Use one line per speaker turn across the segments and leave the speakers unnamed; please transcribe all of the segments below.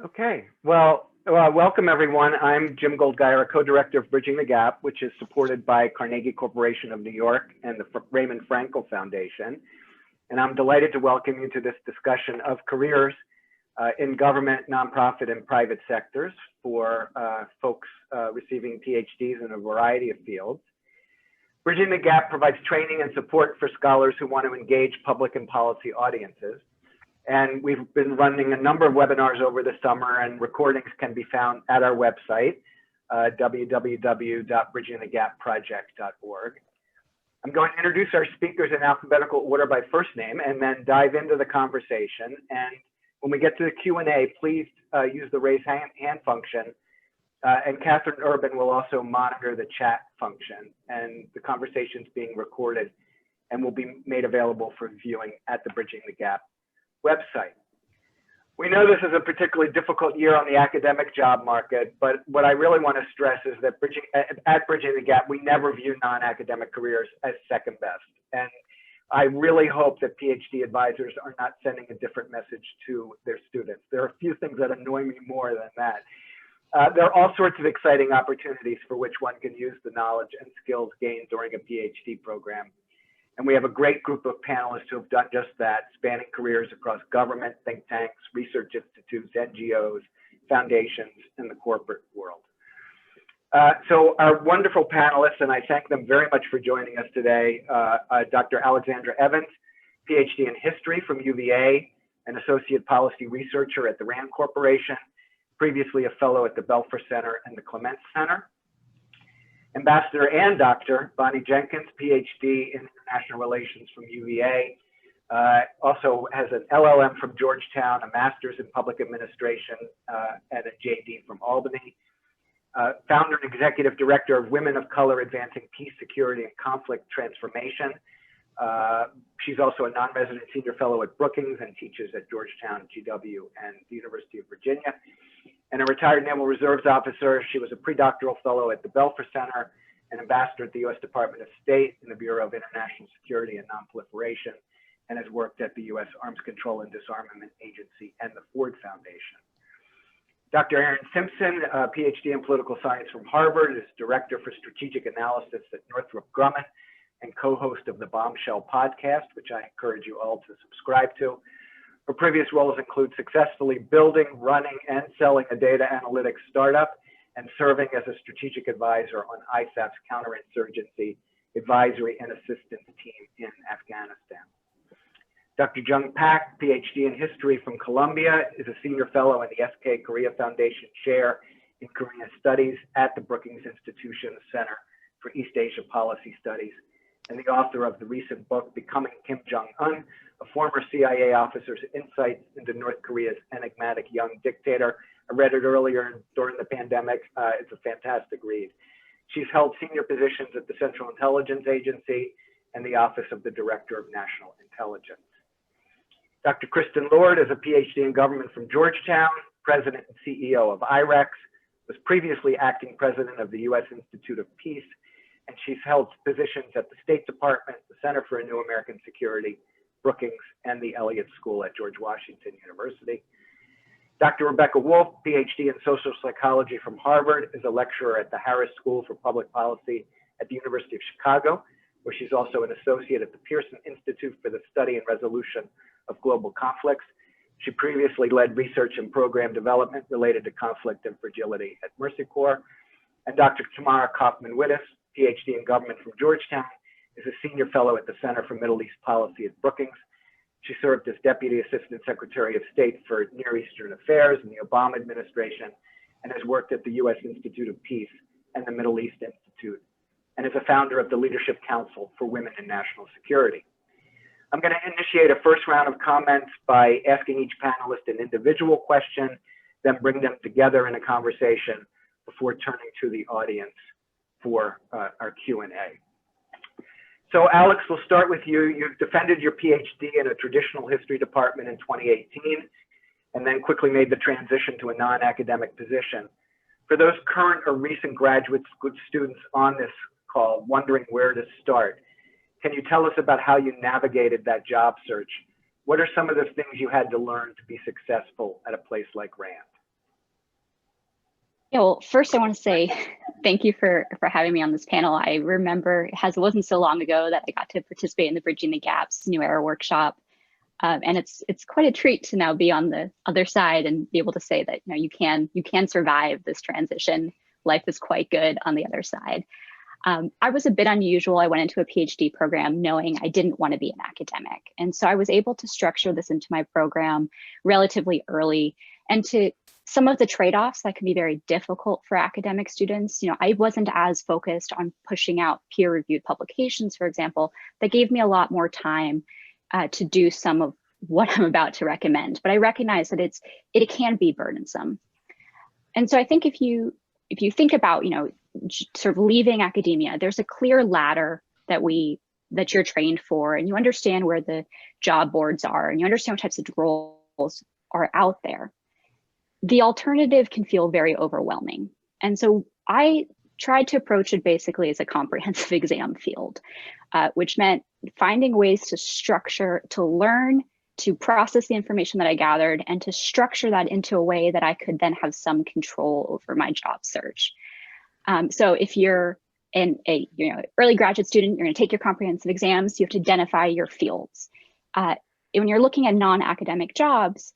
Okay, welcome everyone. I'm Jim Goldgeier, a co-director of Bridging the Gap, which is supported by Carnegie Corporation of New York and the Raymond Frankel Foundation. And I'm delighted to welcome you to this discussion of careers in government, nonprofit, and private sectors for folks receiving PhDs in a variety of fields. Bridging the Gap provides training and support for scholars who want to engage public and policy audiences. And we've been running a number of webinars over the summer, and recordings can be found at our website, www.bridgingthegapproject.org. I'm going to introduce our speakers in alphabetical order by first name and then dive into the conversation. And when we get to the Q&A, please use the raise hand function. And Catherine Urban will also monitor the chat function. And the conversation is being recorded and will be made available for viewing at the Bridging the Gap website. We know this is a particularly difficult year on the academic job market, but what I really want to stress is that at Bridging the Gap, we never view non-academic careers as second best. And I really hope that PhD advisors are not sending a different message to their students. There are a few things that annoy me more than that. There are all sorts of exciting opportunities for which one can use the knowledge and skills gained during a PhD program. And we have a great group of panelists who have done just that, spanning careers across government, think tanks, research institutes, NGOs, foundations, and the corporate world. So our wonderful panelists, and I thank them very much for joining us today, Dr. Alexandra Evans, PhD in history from UVA, an associate policy researcher at the RAND Corporation, previously a fellow at the Belfer Center and the Clements Center. Ambassador and Dr. Bonnie Jenkins, PhD in International Relations from UVA, also has an LLM from Georgetown, a Master's in Public Administration, and a JD from Albany. Founder and Executive Director of Women of Color Advancing Peace, Security, and Conflict Transformation. She's also a non-resident senior fellow at Brookings and teaches at Georgetown, GW, and the University of Virginia. And a retired Naval Reserves officer. She was a pre-doctoral fellow at the Belfer Center, an ambassador at the U.S. Department of State in the Bureau of International Security and Nonproliferation, and has worked at the U.S. Arms Control and Disarmament Agency and the Ford Foundation. Dr. Aaron Simpson, PhD in political science from Harvard, is director for strategic analysis at Northrop Grumman and co-host of the Bombshell podcast, which I encourage you all to subscribe to. Her previous roles include successfully building, running, and selling a data analytics startup and serving as a strategic advisor on ISAF's counterinsurgency advisory and assistance team in Afghanistan. Dr. Jung Pak, PhD in history from Columbia, is a senior fellow and the SK Korea Foundation chair in Korean Studies at the Brookings Institution Center for East Asia Policy Studies, and the author of the recent book, Becoming Kim Jong-un, a former CIA officer's insights into North Korea's enigmatic young dictator. I read it earlier during the pandemic. It's a fantastic read. She's held senior positions at the Central Intelligence Agency and the Office of the Director of National Intelligence. Dr. Kristin Lord is a PhD in government from Georgetown, president and CEO of IREX, was previously acting president of the U.S. Institute of Peace, and she's held positions at the State Department, the Center for a New American Security, Brookings, and the Elliott School at George Washington University. Dr. Rebecca Wolfe, PhD in social psychology from Harvard, is a lecturer at the Harris School for Public Policy at the University of Chicago, where she's also an associate at the Pearson Institute for the Study and Resolution of Global Conflicts. She previously led research and program development related to conflict and fragility at Mercy Corps. And Dr. Tamara Wittes, PhD in government from Georgetown, is a senior fellow at the Center for Middle East Policy at Brookings. She served as Deputy Assistant Secretary of State for Near Eastern Affairs in the Obama administration and has worked at the U.S. Institute of Peace and the Middle East Institute, and is a founder of the Leadership Council for Women in National Security. I'm going to initiate a first round of comments by asking each panelist an individual question, then bring them together in a conversation before turning to the audience for our Q&A. So Alex, we'll start with you. You've defended your PhD in a traditional history department in 2018, and then quickly made the transition to a non-academic position. For those current or recent graduate students on this call wondering where to start, can you tell us about how you navigated that job search? What are some of the things you had to learn to be successful at a place like RAND?
Yeah, well, first I want to say thank you for having me on this panel. I remember it wasn't so long ago that I got to participate in the Bridging the Gaps New Era workshop. And it's quite a treat to now be on the other side and be able to say that you can survive this transition. Life is quite good on the other side. I was a bit unusual. I went into a PhD program knowing I didn't want to be an academic. And so I was able to structure this into my program relatively early, and to some of the trade-offs that can be very difficult for academic students. I wasn't as focused on pushing out peer-reviewed publications, for example, that gave me a lot more time to do some of what I'm about to recommend. But I recognize that it can be burdensome. And so I think if you think about, sort of leaving academia, there's a clear ladder that you're trained for, and you understand where the job boards are, and you understand what types of roles are out there. The alternative can feel very overwhelming. And so I tried to approach it basically as a comprehensive exam field, which meant finding ways to structure, to learn, to process the information that I gathered, and to structure that into a way that I could then have some control over my job search. So if you're a early graduate student, you're going to take your comprehensive exams, you have to identify your fields. When you're looking at non-academic jobs,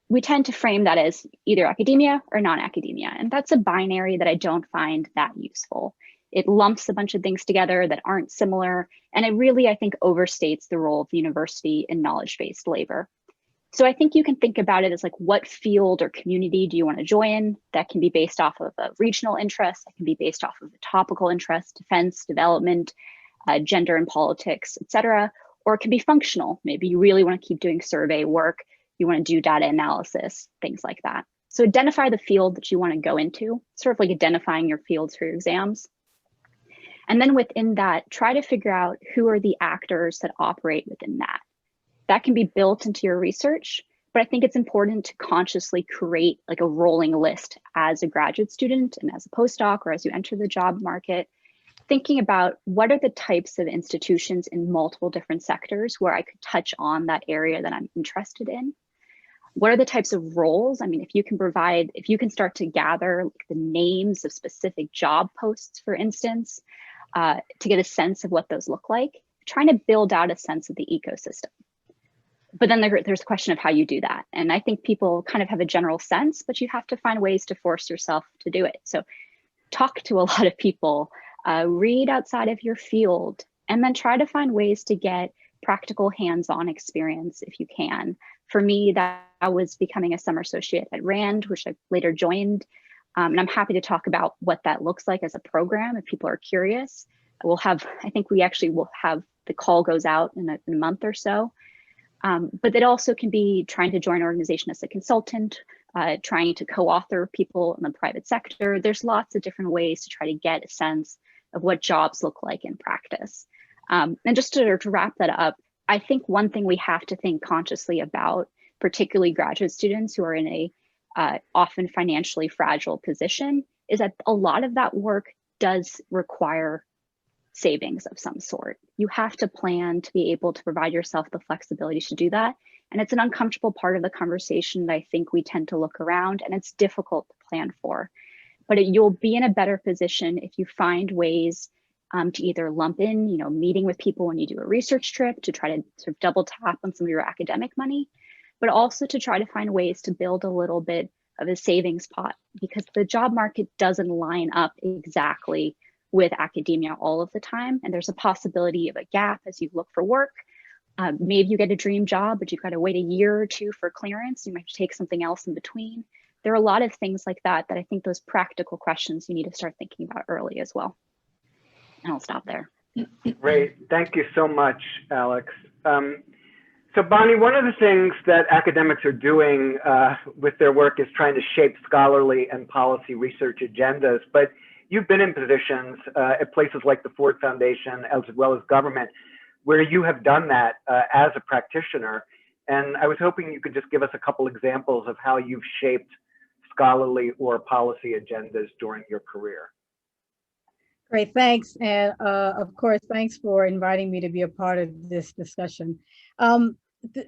we tend to frame that as either academia or non-academia. And that's a binary that I don't find that useful. It lumps a bunch of things together that aren't similar. And it really, I think, overstates the role of the university in knowledge-based labor. So I think you can think about it as like, what field or community do you want to join? That can be based off of a regional interest. That can be based off of a topical interest, defense, development, gender and politics, et cetera. Or it can be functional. Maybe you really want to keep doing survey work. You want to do data analysis, things like that. So identify the field that you want to go into, sort of like identifying your fields for your exams. And then within that, try to figure out who are the actors that operate within that. That can be built into your research, but I think it's important to consciously create like a rolling list as a graduate student and as a postdoc, or as you enter the job market, thinking about what are the types of institutions in multiple different sectors where I could touch on that area that I'm interested in. What are the types of roles? I mean, if you can start to gather like the names of specific job posts, for instance, to get a sense of what those look like, trying to build out a sense of the ecosystem. But then there's a question of how you do that. And I think people kind of have a general sense, but you have to find ways to force yourself to do it. So talk to a lot of people, read outside of your field, and then try to find ways to get practical hands-on experience if you can. For me, that was becoming a summer associate at RAND, which I later joined. And I'm happy to talk about what that looks like as a program if people are curious. I think we actually will have, the call goes out in a month or so. But it also can be trying to join an organization as a consultant, trying to co-author people in the private sector. There's lots of different ways to try to get a sense of what jobs look like in practice. And just to wrap that up, I think one thing we have to think consciously about, particularly graduate students who are in a often financially fragile position, is that a lot of that work does require savings of some sort. You have to plan to be able to provide yourself the flexibility to do that. And it's an uncomfortable part of the conversation that I think we tend to look around, and it's difficult to plan for. But you'll be in a better position if you find ways to either lump in, meeting with people when you do a research trip to try to sort of double tap on some of your academic money, but also to try to find ways to build a little bit of a savings pot, because the job market doesn't line up exactly with academia all of the time. And there's a possibility of a gap as you look for work. Maybe you get a dream job, but you've got to wait a year or two for clearance. You might take something else in between. There are a lot of things like that I think those practical questions you need to start thinking about early as well. And I'll stop there.
Great. Thank you so much, Alex. So Bonnie, one of the things that academics are doing with their work is trying to shape scholarly and policy research agendas, but you've been in positions at places like the Ford Foundation, as well as government, where you have done that as a practitioner. And I was hoping you could just give us a couple examples of how you've shaped scholarly or policy agendas during your career.
Great, thanks. And of course, thanks for inviting me to be a part of this discussion.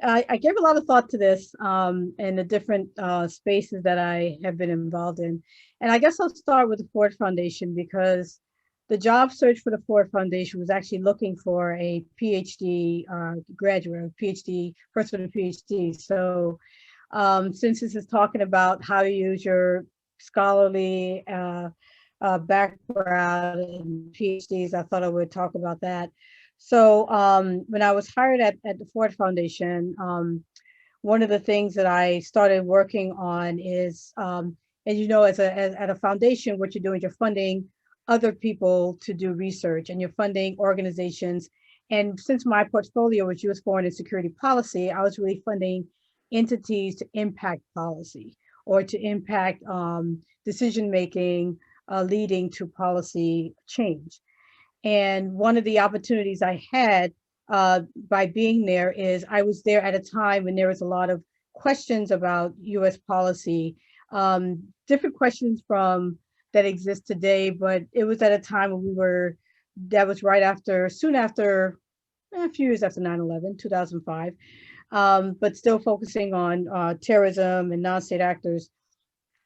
I gave a lot of thought to this and the different spaces that I have been involved in. And I guess I'll start with the Ford Foundation because the job search for the Ford Foundation was actually looking for a PhD graduate, a PhD, person with a PhD. So since this is talking about how to use your scholarly background and PhDs, I thought I would talk about that. So when I was hired at the Ford Foundation, one of the things that I started working on is, as you know, at a foundation, what you're doing is you're funding other people to do research and you're funding organizations. And since my portfolio was US foreign and security policy, I was really funding entities to impact policy or to impact decision-making leading to policy change. And one of the opportunities I had by being there is I was there at a time when there was a lot of questions about US policy, different questions from that exist today, but it was at a time when that was right after, soon after, a few years after 9/11, 2005, but still focusing on terrorism and non-state actors.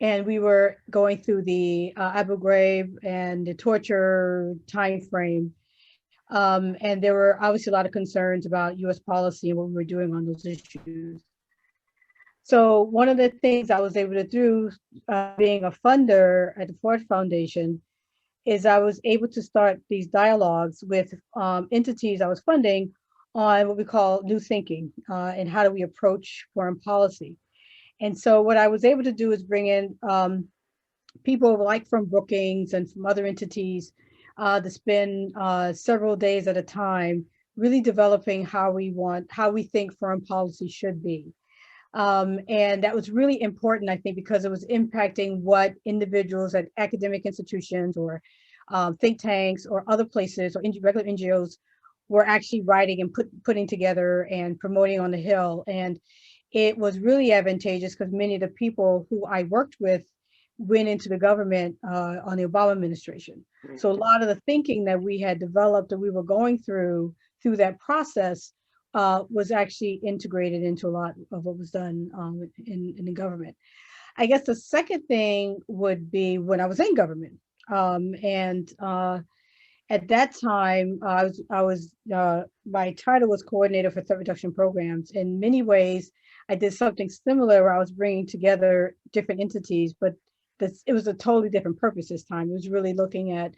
And we were going through the Abu Ghraib and the torture time frame. And there were obviously a lot of concerns about US policy and what we were doing on those issues. So one of the things I was able to do, being a funder at the Ford Foundation, is I was able to start these dialogues with entities I was funding on what we call new thinking and how do we approach foreign policy. And so what I was able to do is bring in people like from Brookings and from other entities to spend several days at a time, really developing how we think foreign policy should be. And that was really important, I think, because it was impacting what individuals at academic institutions or think tanks or other places or regular NGOs were actually writing and putting together and promoting on the Hill. And it was really advantageous because many of the people who I worked with went into the government on the Obama administration. So a lot of the thinking that we had developed that we were going through that process was actually integrated into a lot of what was done in the government. I guess the second thing would be when I was in government. At that time, my title was coordinator for threat reduction programs. In many ways, I did something similar where I was bringing together different entities, but it was a totally different purpose this time. It was really looking at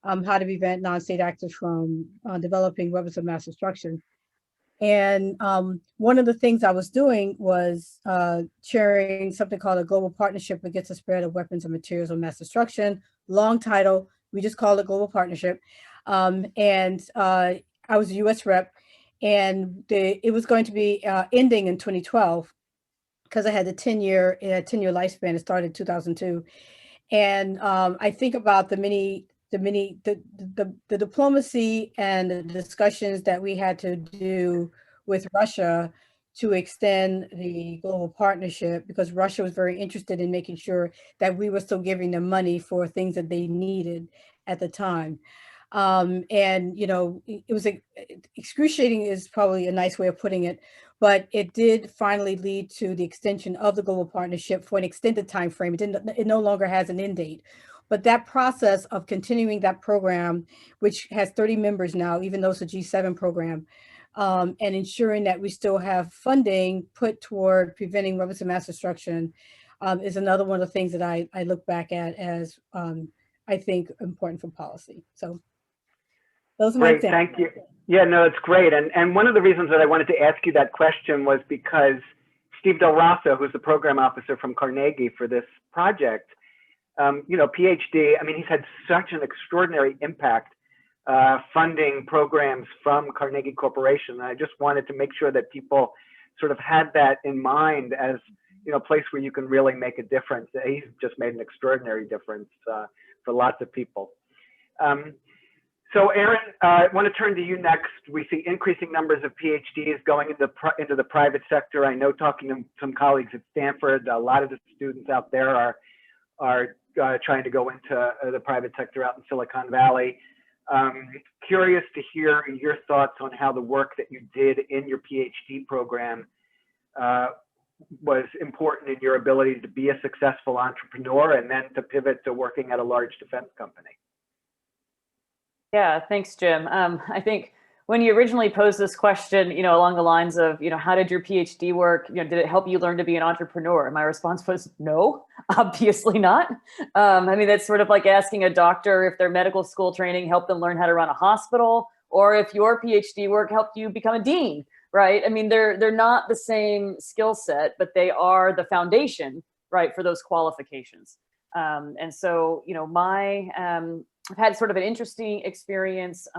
how to prevent non-state actors from developing weapons of mass destruction. And one of the things I was doing was chairing something called a global partnership against the spread of weapons and materials of mass destruction. Long title, we just called it Global Partnership. And I was a US rep, and it was going to be ending in 2012 because I had a 10-year lifespan. It started in 2002. And I think about the diplomacy and the discussions that we had to do with Russia to extend the global partnership, because Russia was very interested in making sure that we were still giving them money for things that they needed at the time. And, you know, it was excruciating is probably a nice way of putting it, but it did finally lead to the extension of the global partnership for an extended time frame. It no longer has an end date. But that process of continuing that program, which has 30 members now, even though it's a G7 program, and ensuring that we still have funding put toward preventing weapons of mass destruction is another one of the things that I look back at as I think important for policy. So those are my
Great, thank you. Yeah, no, it's great. And one of the reasons that I wanted to ask you that question was because Steve Del Rosso, who's the program officer from Carnegie for this project, you know, PhD, I mean, he's had such an extraordinary impact funding programs from Carnegie Corporation. And I just wanted to make sure that people sort of had that in mind as, you know, a place where you can really make a difference. He's just made an extraordinary difference for lots of people. So Erin, I want to turn to you next. We see increasing numbers of PhDs going into the private sector. I know, talking to some colleagues at Stanford, a lot of the students out there are trying to go into the private sector out in Silicon Valley. Curious to hear your thoughts on how the work that you did in your PhD program was important in your ability to be a successful entrepreneur and then to pivot to working at a large defense company.
Yeah, thanks, Jim. I think when you originally posed this question, along the lines of, how did your PhD work? Did it help you learn to be an entrepreneur? And my response was no, obviously not. I mean, that's sort of like asking a doctor if their medical school training helped them learn how to run a hospital, or if your PhD work helped you become a dean, right? I mean, they're not the same skill set, but they are the foundation, right, for those qualifications. And so, I've had sort of an interesting experience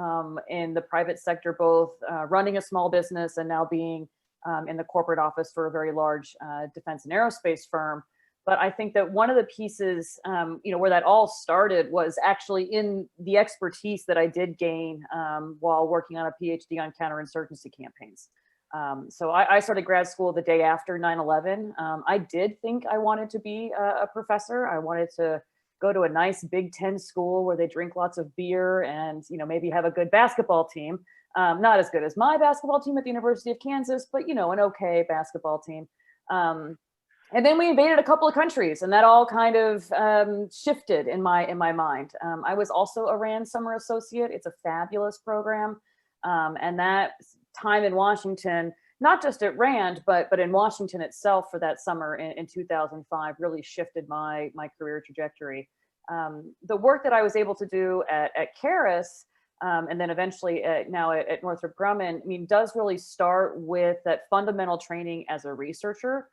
in the private sector, both running a small business and now being in the corporate office for a very large defense and aerospace firm. But I think that one of the pieces, where that all started was actually in the expertise that I did gain while working on a PhD on counterinsurgency campaigns. So I started grad school the day after 9/11. I did think I wanted to be a professor. I wanted to go to a nice Big Ten school where they drink lots of beer and, maybe have a good basketball team. Not as good as my basketball team at the University of Kansas, but, an okay basketball team. And then we invaded a couple of countries, and that all kind of shifted in my mind. I was also a RAND summer associate. It's a fabulous program. And that time in Washington, not just at RAND, but in Washington itself for that summer in 2005 really shifted my career trajectory. The work that I was able to do at Karis, and then eventually now at Northrop Grumman, I mean, does really start with that fundamental training as a researcher,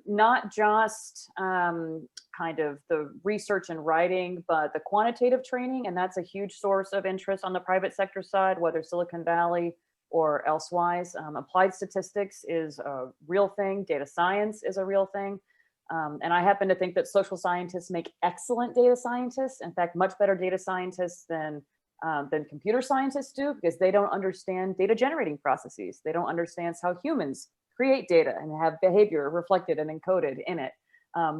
not just kind of the research and writing, but the quantitative training. And that's a huge source of interest on the private sector side, whether Silicon Valley or elsewise. Applied statistics is a real thing. Data science is a real thing. And I happen to think that social scientists make excellent data scientists. In fact, much better data scientists than computer scientists do, because they don't understand data generating processes. They don't understand how humans create data and have behavior reflected and encoded in it.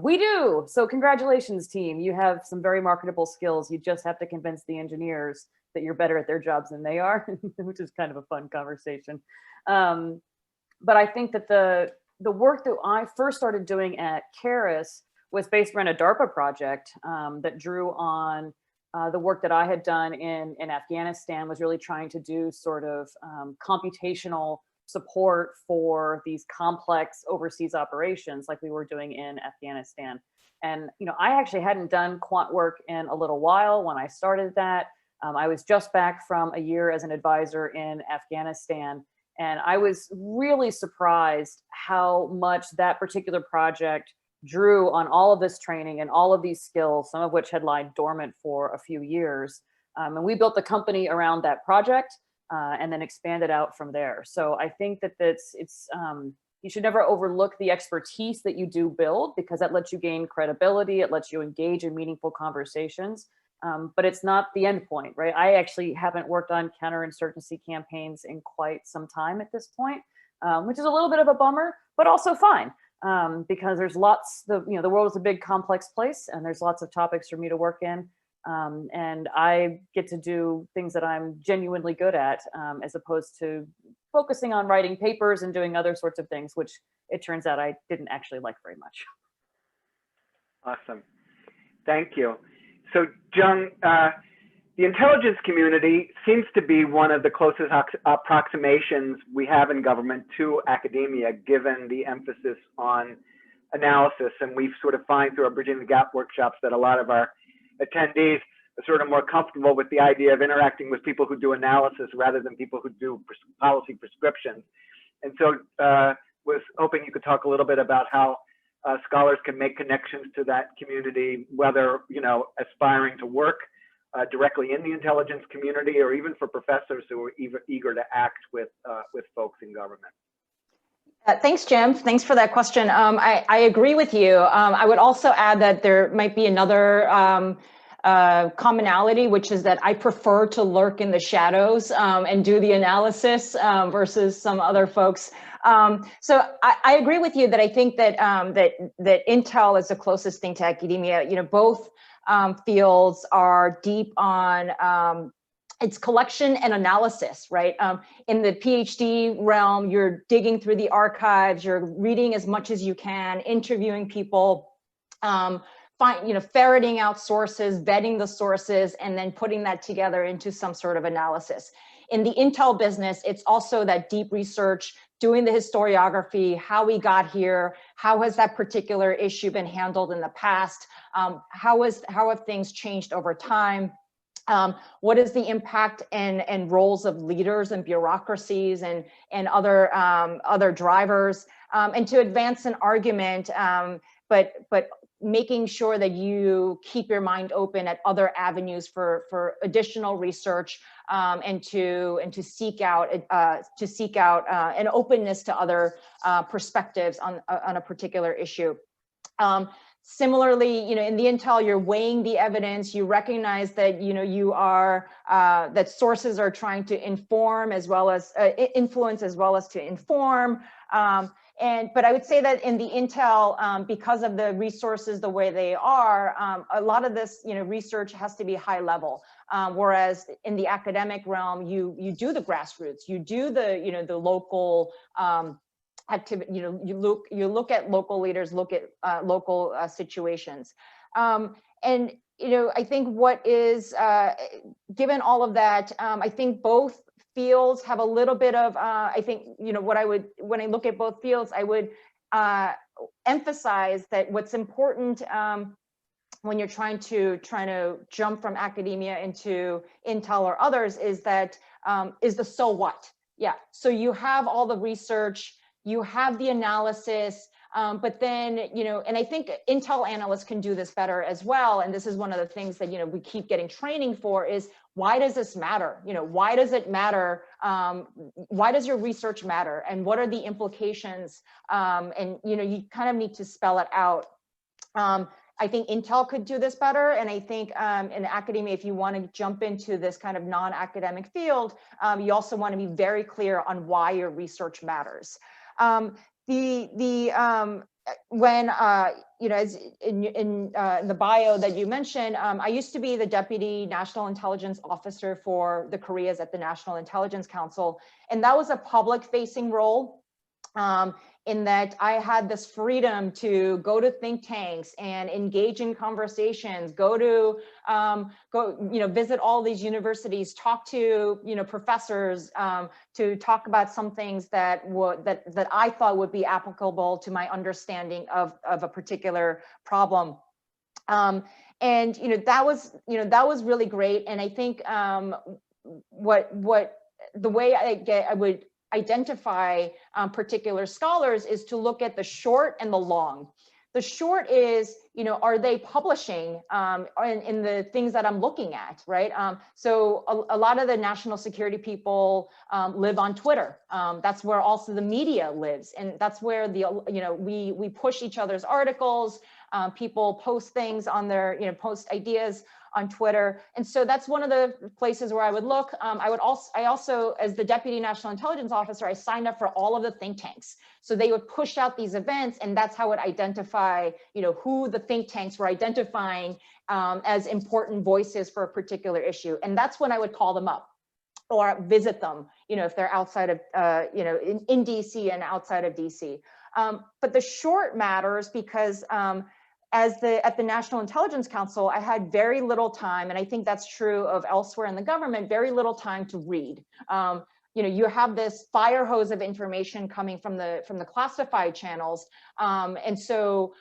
We do. So congratulations, team. You have some very marketable skills. You just have to convince the engineers that you're better at their jobs than they are, which is kind of a fun conversation. But I think that the work that I first started doing at Karis was based around a DARPA project that drew on the work that I had done in Afghanistan, was really trying to do sort of computational support for these complex overseas operations like we were doing in Afghanistan. And, I actually hadn't done quant work in a little while when I started that. I was just back from a year as an advisor in Afghanistan, and I was really surprised how much that particular project drew on all of this training and all of these skills, some of which had lied dormant for a few years. And we built the company around that project and then expanded out from there. So I think that you should never overlook the expertise that you do build, because that lets you gain credibility. It lets you engage in meaningful conversations. But it's not the end point, right? I actually haven't worked on counterinsurgency campaigns in quite some time at this point, which is a little bit of a bummer, but also fine, because there's lots. The world is a big, complex place, and there's lots of topics for me to work in, and I get to do things that I'm genuinely good at, as opposed to focusing on writing papers and doing other sorts of things, which it turns out I didn't actually like very much.
Awesome, thank you. So, Jung, the intelligence community seems to be one of the closest approximations we have in government to academia, given the emphasis on analysis. And we sort of find through our Bridging the Gap workshops that a lot of our attendees are sort of more comfortable with the idea of interacting with people who do analysis rather than people who do policy prescriptions. And so was hoping you could talk a little bit about how scholars can make connections to that community, whether, aspiring to work directly in the intelligence community, or even for professors who are eager to act with folks in government.
Thanks, Jim. Thanks for that question. I agree with you. I would also add that there might be another commonality, which is that I prefer to lurk in the shadows and do the analysis versus some other folks. So I agree with you that I think that that Intel is the closest thing to academia. Both fields are deep on it's collection and analysis, right? In the PhD realm, you're digging through the archives, you're reading as much as you can, interviewing people, ferreting out sources, vetting the sources, and then putting that together into some sort of analysis. In the intel business, it's also that deep research, doing the historiography, how we got here, how has that particular issue been handled in the past, how have things changed over time, what is the impact and roles of leaders and bureaucracies and other drivers, and to advance an argument, but making sure that you keep your mind open at other avenues for additional research, and to seek out an openness to other perspectives on a particular issue. Similarly, in the intel, you're weighing the evidence. You recognize that that sources are trying to inform as well as influence as well as to inform. But I would say that in the intel, because of the resources the way they are, a lot of this research has to be high level. Whereas in the academic realm, you do the grassroots, you do the local activity. You look at local leaders, look at local situations, and I think what is given all of that, I think both fields have a little bit of I think when I look at both fields, I would emphasize that what's important when you're trying to jump from academia into intel or others is that is the so what. Yeah, so you have all the research, you have the analysis, but then, and I think intel analysts can do this better as well. And this is one of the things that, we keep getting training for is, why does this matter? Why does it matter? Why does your research matter? And what are the implications? And, you kind of need to spell it out. I think intel could do this better. And I think in academia, if you want to jump into this kind of non-academic field, you also want to be very clear on why your research matters. When as in the bio that you mentioned, I used to be the Deputy National Intelligence Officer for the Koreas at the National Intelligence Council, and that was a public-facing role. In that I had this freedom to go to think tanks and engage in conversations, go visit all these universities, talk to professors, to talk about some things that I thought would be applicable to my understanding of a particular problem. And that was really great. And I think the way I would identify particular scholars is to look at the short and the long. The short is, are they publishing in the things that I'm looking at, right? So a lot of the national security people live on Twitter. That's where also the media lives, and that's where we push each other's articles. People post things on their, post ideas on Twitter. And so that's one of the places where I would look. I also, as the Deputy National Intelligence Officer, I signed up for all of the think tanks. So they would push out these events, and that's how it identify, who the think tanks were identifying as important voices for a particular issue. And that's when I would call them up or visit them, if they're outside of, in DC and outside of DC. But the short matters because at the National Intelligence Council, I had very little time, and I think that's true of elsewhere in the government, very little time to read. You have this fire hose of information coming from the classified channels, and so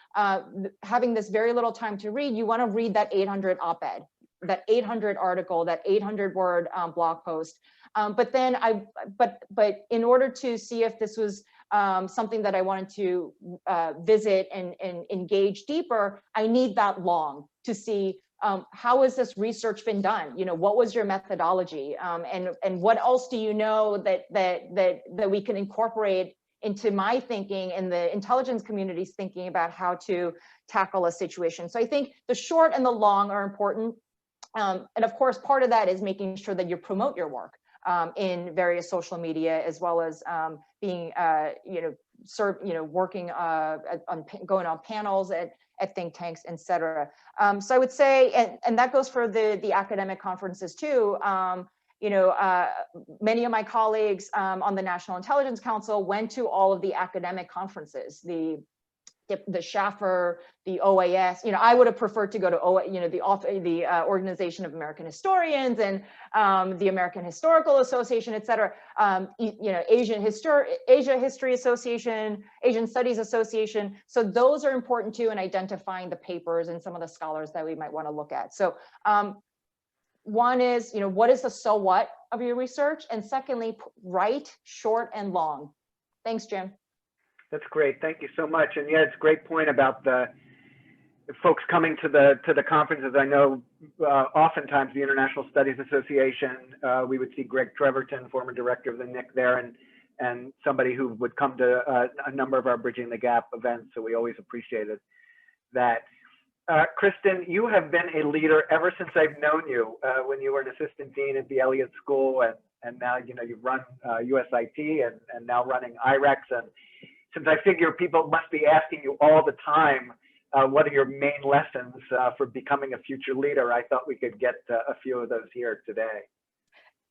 having this very little time to read, you want to read that 800 op-ed, that 800 article, that 800-word blog post. But in order to see if this was something that I wanted to visit and engage deeper, I need that long to see how has this research been done? What was your methodology? And what else do you know that we can incorporate into my thinking and the intelligence community's thinking about how to tackle a situation? So I think the short and the long are important. And of course, part of that is making sure that you promote your work in various social media, as well as being, working on going on panels at think tanks, et cetera. So I would say, and that goes for the academic conferences too. many of my colleagues on the National Intelligence Council went to all of the academic conferences, the Schaffer, the OAS. I would have preferred to go to the Organization of American Historians and the American Historical Association, et cetera. Asia History Association, Asian Studies Association. So those are important too in identifying the papers and some of the scholars that we might want to look at. So one is, what is the so what of your research? And secondly, write short and long. Thanks, Jim.
That's great. Thank you so much. And yeah, it's a great point about the folks coming to the conferences. I know oftentimes the International Studies Association, we would see Greg Treverton, former director of the NIC there, and somebody who would come to a number of our Bridging the Gap events. So we always appreciated that. Kristin, you have been a leader ever since I've known you, when you were an assistant dean at the Elliott School, and now you've run USIT and now running IREX. And since I figure people must be asking you all the time, what are your main lessons for becoming a future leader, I thought we could get a few of those here today.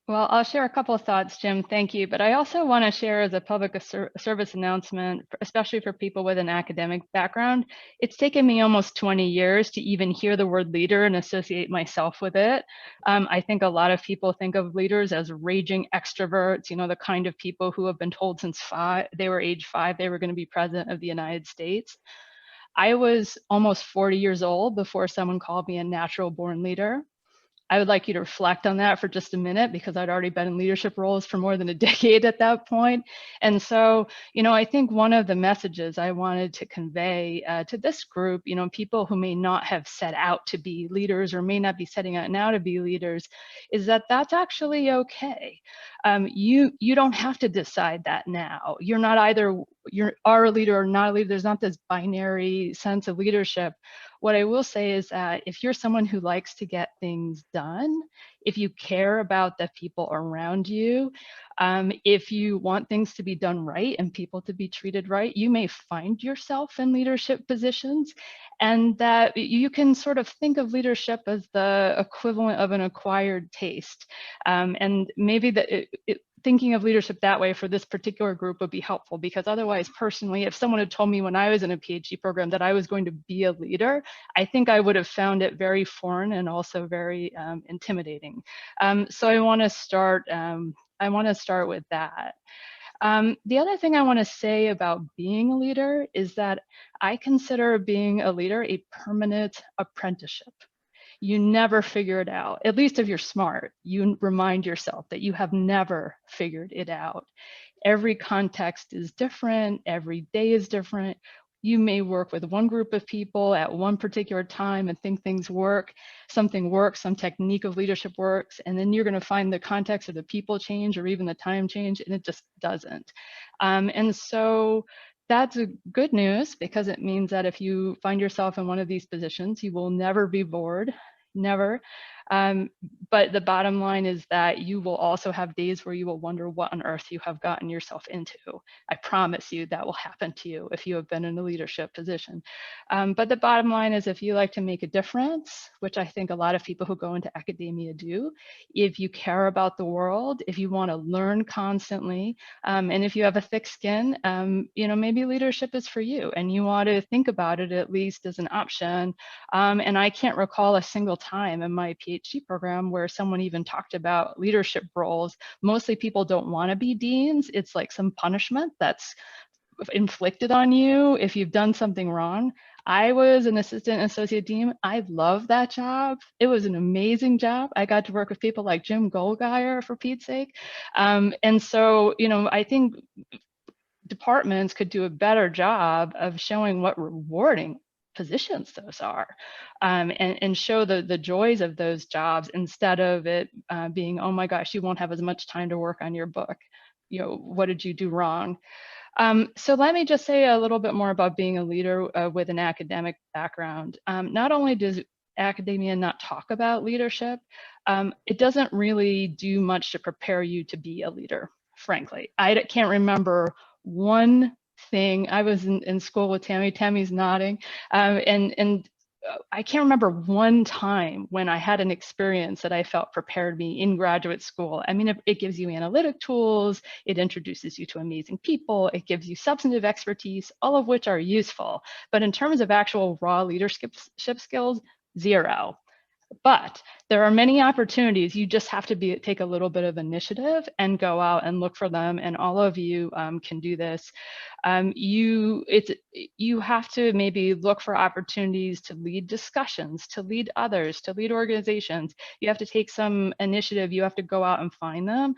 Well, I'll share a couple of thoughts, Jim. Thank you. But I also want to share as a public service announcement, especially for people with an academic background. It's taken me almost 20 years to even hear the word leader and associate myself with it. I think a lot of people think of leaders as raging extroverts, the kind of people who have been told since they were age 5 they were going to be president of the United States. I was almost 40 years old before someone called me a natural born leader. I would like you to reflect on that for just a minute, because I'd already been in leadership roles for more than a decade at that point. And so, I think one of the messages I wanted to convey to this group, people who may not have set out to be leaders or may not be setting out now to be leaders, is that that's actually okay. You don't have to decide that now. You're not either you are a leader or not a leader. There's not this binary sense of leadership. What I will say is that if you're someone who likes to get things done, if you care about the people around you, if you want things to be done right and people to be treated right, you may find yourself in leadership positions, and that you can sort of think of leadership as the equivalent of an acquired taste. And maybe thinking of leadership that way for this particular group would be helpful, because otherwise, personally, if someone had told me when I was in a PhD program that I was going to be a leader, I think I would have found it very foreign and also very intimidating. So I want to start with that. The other thing I want to say about being a leader is that I consider being a leader a permanent apprenticeship. You never figure it out. At least if you're smart, you remind yourself that you have never figured it out. Every context is different. Every day is different. You may work with one group of people at one particular time and think things work. Something works, some technique of leadership works, and then you're going to find the context of the people change or even the time change, and it just doesn't. And so that's good news, because it means that if you find yourself in one of these positions, you will never be bored, never. But the bottom line is that you will also have days where you will wonder what on earth you have gotten yourself into. I promise you that will happen to you if you have been in a leadership position. But the bottom line is, if you like to make a difference, which I think a lot of people who go into academia do, if you care about the world, if you want to learn constantly, and if you have a thick skin, maybe leadership is for you, and you want to think about it at least as an option. And I can't recall a single time in my PhD program where someone even talked about leadership roles. Mostly people don't want to be deans. It's like some punishment that's inflicted on you if you've done something wrong. I was an assistant associate dean. I love that job. It was an amazing job. I got to work with people like James Goldgeier, for Pete's sake. And so, I think departments could do a better job of showing what rewarding positions those are, and show the joys of those jobs, instead of it being, oh my gosh, you won't have as much time to work on your book. What did you do wrong? So let me just say a little bit more about being a leader with an academic background. Not only does academia not talk about leadership, it doesn't really do much to prepare you to be a leader, frankly. I can't remember one thing. I was in school with Tammy. Tammy's nodding, and I can't remember one time when I had an experience that I felt prepared me in graduate school. I mean, it gives you analytic tools, it introduces you to amazing people, it gives you substantive expertise, all of which are useful. But in terms of actual raw leadership skills, zero. But there are many opportunities. You just have to take a little bit of initiative and go out and look for them. And all of you can do this. You have to maybe look for opportunities to lead discussions, to lead others, to lead organizations. You have to take some initiative. You have to go out and find them,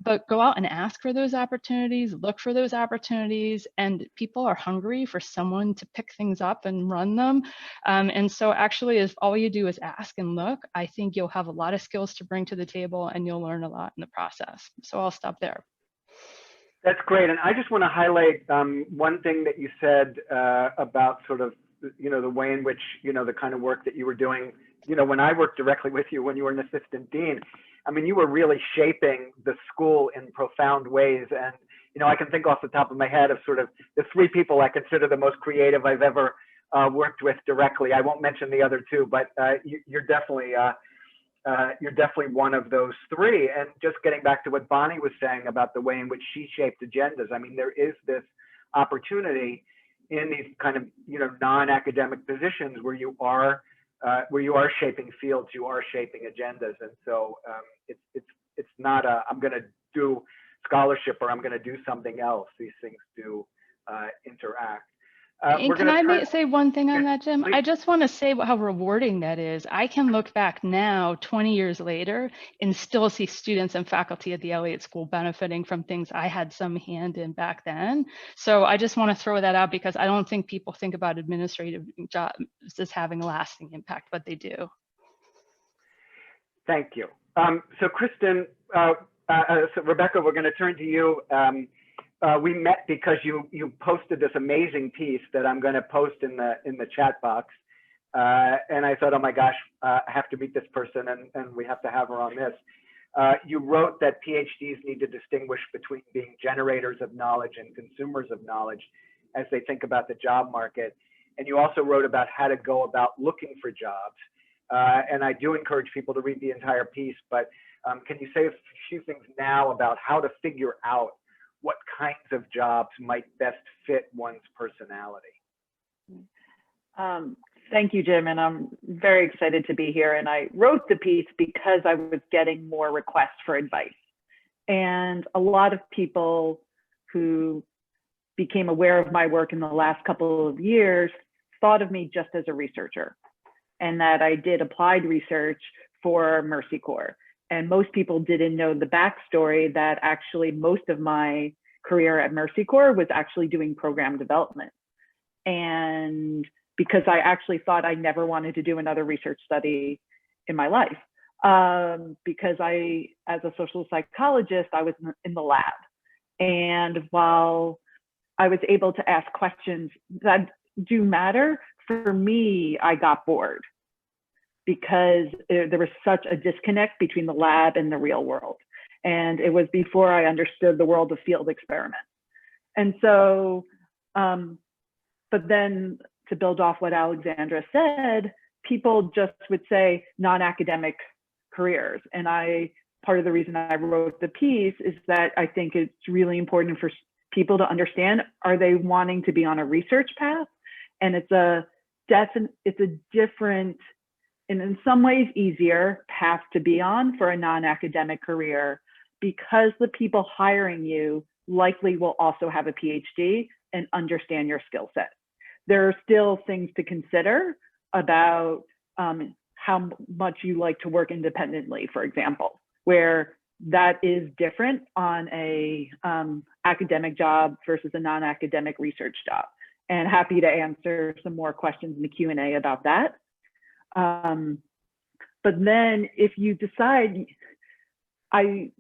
but go out and ask for those opportunities, look for those opportunities, and people are hungry for someone to pick things up and run them. And so actually, if all you do is ask and look, I think you'll have a lot of skills to bring to the table and you'll learn a lot in the process. So I'll stop there.
That's great. And I just want to highlight one thing that you said about sort of, the way in which, the kind of work that you were doing, when I worked directly with you when you were an assistant dean. I mean, you were really shaping the school in profound ways. And, I can think off the top of my head of sort of the three people I consider the most creative I've ever worked with directly. I won't mention the other two, but you're definitely one of those three. And just getting back to what Bonnie was saying about the way in which she shaped agendas, I mean, there is this opportunity in these kind of, non-academic positions where you are shaping fields, you are shaping agendas. And so it's not I'm going to do scholarship or I'm going to do something else. These things do interact.
And can I say one thing on that, Jim?
Please.
I just want to say how rewarding that is. I can look back now, 20 years later, and still see students and faculty at the Elliott School benefiting from things I had some hand in back then. So I just want to throw that out because I don't think people think about administrative jobs as having a lasting impact, but they do.
Thank you. So Kristin, so Rebecca, we're going to turn to you. We met because you posted this amazing piece that I'm going to post in the chat box, and I thought, oh my gosh, I have to meet this person, and we have to have her on this. You wrote that PhDs need to distinguish between being generators of knowledge and consumers of knowledge as they think about the job market, and you also wrote about how to go about looking for jobs. And I do encourage people to read the entire piece, but can you say a few things now about how to figure out what kinds of jobs might best fit one's personality?
Thank you, Jim, and I'm very excited to be here. And I wrote the piece because I was getting more requests for advice. And a lot of people who became aware of my work in the last couple of years thought of me just as a researcher, and that I did applied research for Mercy Corps. And most people didn't know the backstory that actually most of my career at Mercy Corps was actually doing program development. And because I actually thought I never wanted to do another research study in my life. Because as a social psychologist, I was in the lab. And while I was able to ask questions that do matter, for me, I got bored because there was such a disconnect between the lab and the real world. And it was before I understood the world of field experiments. And so, but then to build off what Alexandra said, people just would say non-academic careers. And part of the reason I wrote the piece is that I think it's really important for people to understand, are they wanting to be on a research path? And it's a different, and in some ways easier path to be on for a non-academic career, because the people hiring you likely will also have a PhD and understand your skill set. There are still things to consider about how much you like to work independently, for example, where that is different on a academic job versus a non-academic research job. And happy to answer some more questions in the Q&A about that. But then if you decide, I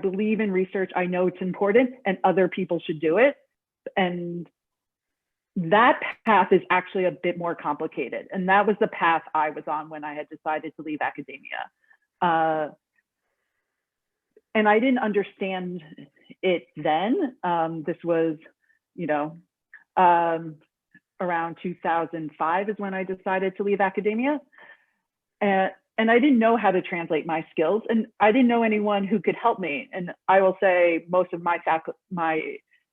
believe in research, I know it's important and other people should do it. And that path is actually a bit more complicated. And that was the path I was on when I had decided to leave academia. And I didn't understand it then. This was, around 2005 is when I decided to leave academia. And I didn't know how to translate my skills, and I didn't know anyone who could help me. And I will say most of my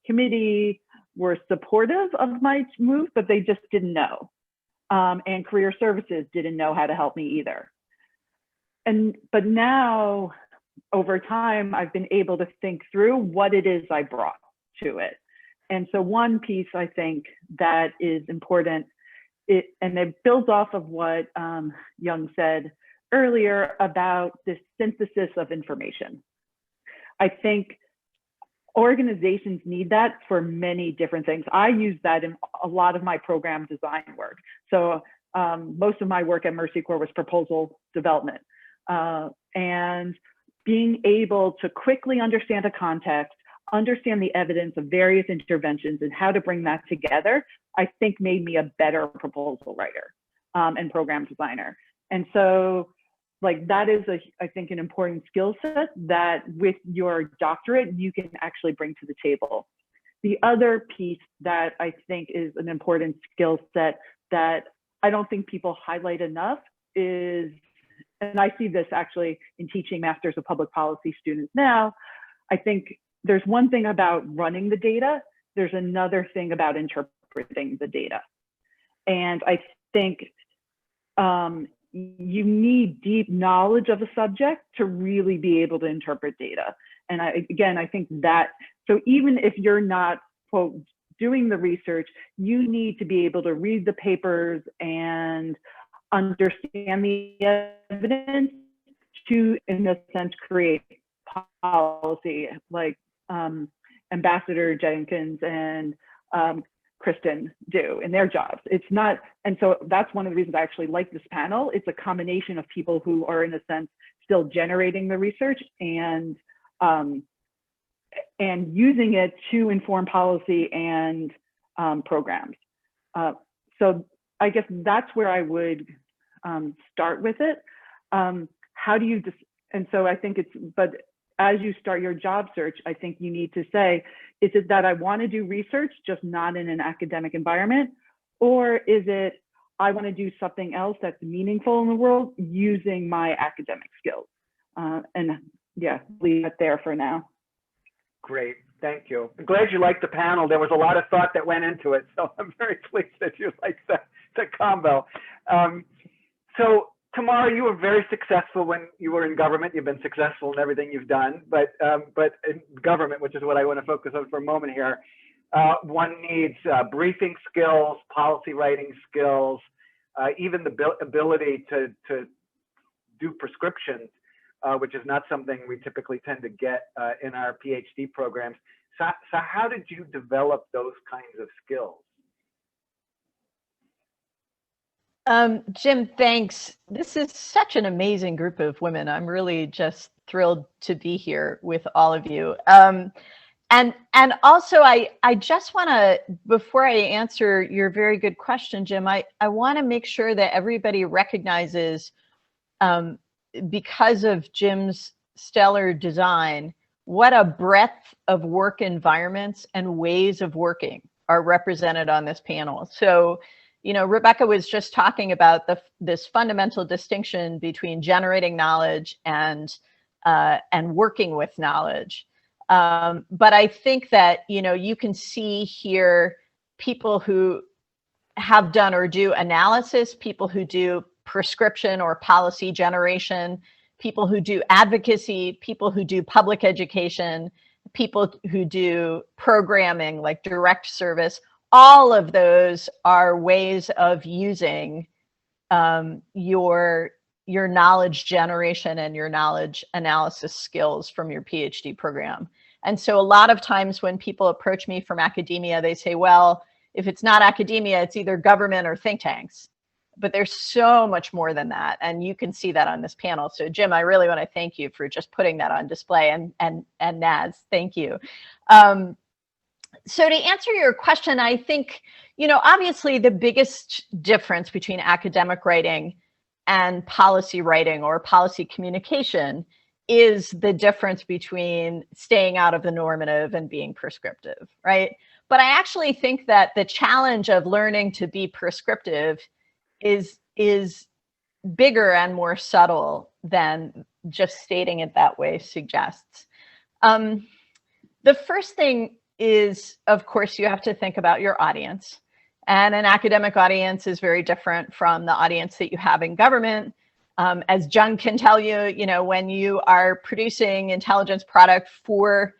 committee were supportive of my move, but they just didn't know. And career services didn't know how to help me either. But now, over time, I've been able to think through what it is I brought to it. And so one piece I think that is important, and it builds off of what Jung said earlier about this synthesis of information. I think organizations need that for many different things. I use that in a lot of my program design work. So most of my work at Mercy Corps was proposal development. And being able to quickly understand a context, understand the evidence of various interventions and how to bring that together, I think made me a better proposal writer and program designer. And so like that is, I think, an important skill set that with your doctorate, you can actually bring to the table. The other piece that I think is an important skill set that I don't think people highlight enough is, and I see this actually in teaching Masters of Public Policy students now, I think there's one thing about running the data, there's another thing about interpreting the data. And I think you need deep knowledge of a subject to really be able to interpret data. And I think that, so even if you're not, quote, doing the research, you need to be able to read the papers and understand the evidence to, in a sense, create policy, like Ambassador Jenkins and Kristin do in their jobs. It's not, and so that's one of the reasons I actually like this panel. It's a combination of people who are, in a sense, still generating the research and using it to inform policy and programs. So I guess that's where I would start with it. How do you, and so I think it's, but as you start your job search, I think you need to say, is it that I want to do research, just not in an academic environment? Or is it, I want to do something else that's meaningful in the world using my academic skills? And yeah, leave it there for now.
Great, thank you. I'm glad you liked the panel. There was a lot of thought that went into it, so I'm very pleased that you liked the combo. So Tamara, you were very successful when you were in government. You've been successful in everything you've done, but in government, which is what I want to focus on for a moment here, one needs briefing skills, policy writing skills, even the ability to do prescriptions, which is not something we typically tend to get in our PhD programs. So how did you develop those kinds of skills?
Jim, thanks. This is such an amazing group of women. I'm really just thrilled to be here with all of you. And also, I just want to, before I answer your very good question, Jim, I want to make sure that everybody recognizes, because of Jim's stellar design, what a breadth of work environments and ways of working are represented on this panel. So, you know, Rebecca was just talking about this fundamental distinction between generating knowledge and working with knowledge. But I think that, you know, you can see here people who have done or do analysis, people who do prescription or policy generation, people who do advocacy, people who do public education, people who do programming like direct service. All of those are ways of using your knowledge generation and your knowledge analysis skills from your PhD program. And so a lot of times when people approach me from academia, they say, well, if it's not academia, it's either government or think tanks. But there's so much more than that. And you can see that on this panel. So Jim, I really want to thank you for just putting that on display, and Naz, thank you. So to answer your question, I think, you know, obviously the biggest difference between academic writing and policy writing or policy communication is the difference between staying out of the normative and being prescriptive, right? But I actually think that the challenge of learning to be prescriptive is bigger and more subtle than just stating it that way suggests. The first thing is, of course, you have to think about your audience. And an academic audience is very different from the audience that you have in government. As Jung can tell you, you know, when you are producing intelligence product for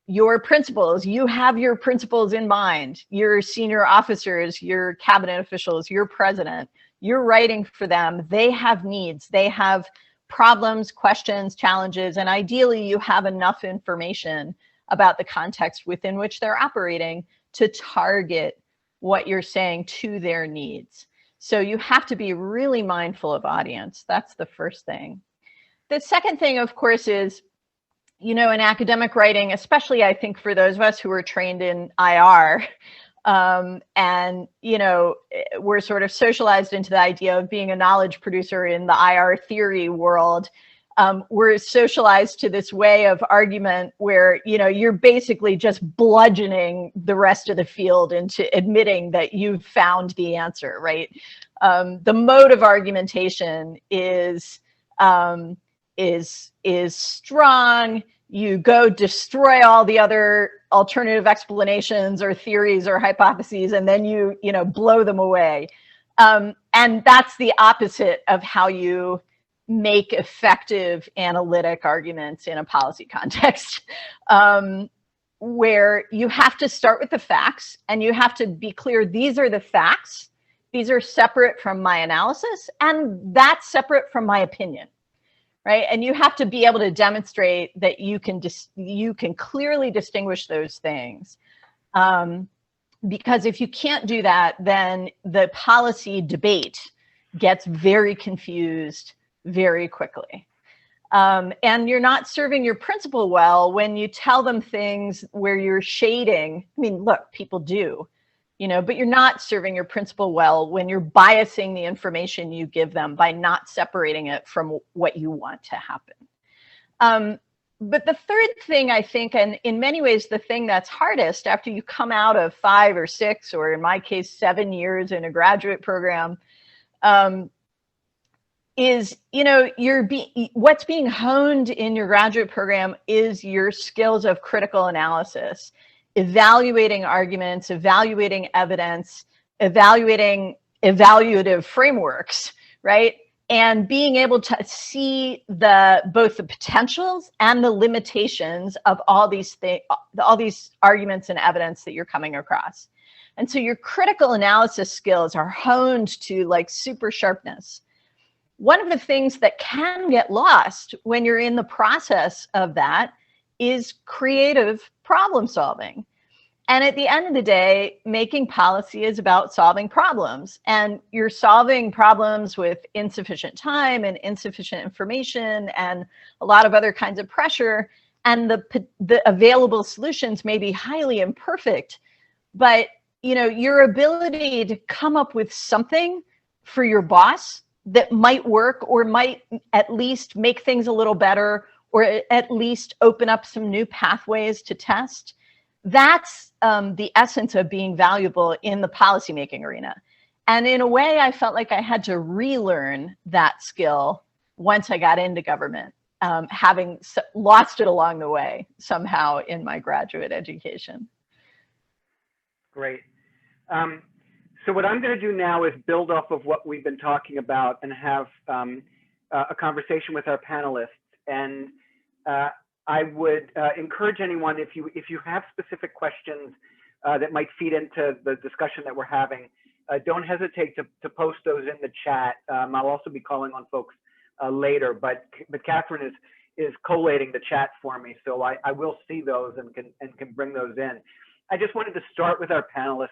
your principals, you have your principals in mind, your senior officers, your cabinet officials, your president, you're writing for them. They have needs, they have problems, questions, challenges, and ideally you have enough information about the context within which they're operating to target what you're saying to their needs. So you have to be really mindful of audience. That's the first thing. The second thing, of course, is, you know, in academic writing, especially I think for those of us who are trained in IR, and, you know, we're sort of socialized into the idea of being a knowledge producer in the IR theory world. We're socialized to this way of argument where, you know, you're basically just bludgeoning the rest of the field into admitting that you've found the answer, right? The mode of argumentation is strong. You go destroy all the other alternative explanations or theories or hypotheses, and then you know, blow them away. And that's the opposite of how you make effective analytic arguments in a policy context, where you have to start with the facts and you have to be clear, these are the facts, these are separate from my analysis, and that's separate from my opinion, right? And you have to be able to demonstrate that you can clearly distinguish those things. Because if you can't do that, then the policy debate gets very confused very quickly. And you're not serving your principal well when you tell them things where you're shading. I mean, look, people do, you know, but you're not serving your principal well when you're biasing the information you give them by not separating it from what you want to happen. But the third thing, I think, and in many ways, the thing that's hardest after you come out of 5 or 6, or in my case, 7 years in a graduate program, is, you know, what's being honed in your graduate program is your skills of critical analysis, evaluating arguments, evaluating evidence, evaluating evaluative frameworks, right? And being able to see both the potentials and the limitations of all these arguments and evidence that you're coming across. And so your critical analysis skills are honed to like super sharpness. One of the things that can get lost when you're in the process of that is creative problem solving. And at the end of the day, making policy is about solving problems. And you're solving problems with insufficient time and insufficient information and a lot of other kinds of pressure. And the available solutions may be highly imperfect, but you know, your ability to come up with something for your boss that might work or might at least make things a little better, or at least open up some new pathways to test. That's the essence of being valuable in the policymaking arena. And in a way, I felt like I had to relearn that skill once I got into government, having lost it along the way somehow in my graduate education.
Great. So what I'm going to do now is build off of what we've been talking about and have a conversation with our panelists. And I would encourage anyone, if you have specific questions that might feed into the discussion that we're having, don't hesitate to post those in the chat. I'll also be calling on folks later, but Catherine is collating the chat for me, so I will see those and can bring those in. I just wanted to start with our panelists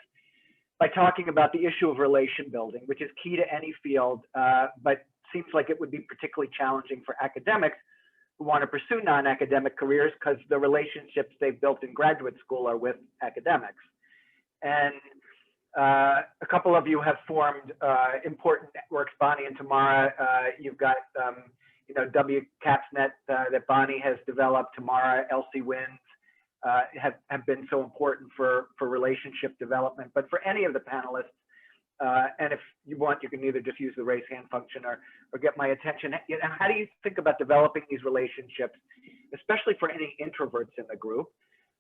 by talking about the issue of relation building, which is key to any field, but seems like it would be particularly challenging for academics who want to pursue non-academic careers because the relationships they've built in graduate school are with academics. And a couple of you have formed important networks, Bonnie and Tamara. You've got, you know, WCAPSnet that Bonnie has developed, Tamara, Elsie Wins. have been so important for relationship development. But for any of the panelists, and if you want, you can either just use the raise hand function or get my attention. You know, how do you think about developing these relationships, especially for any introverts in the group?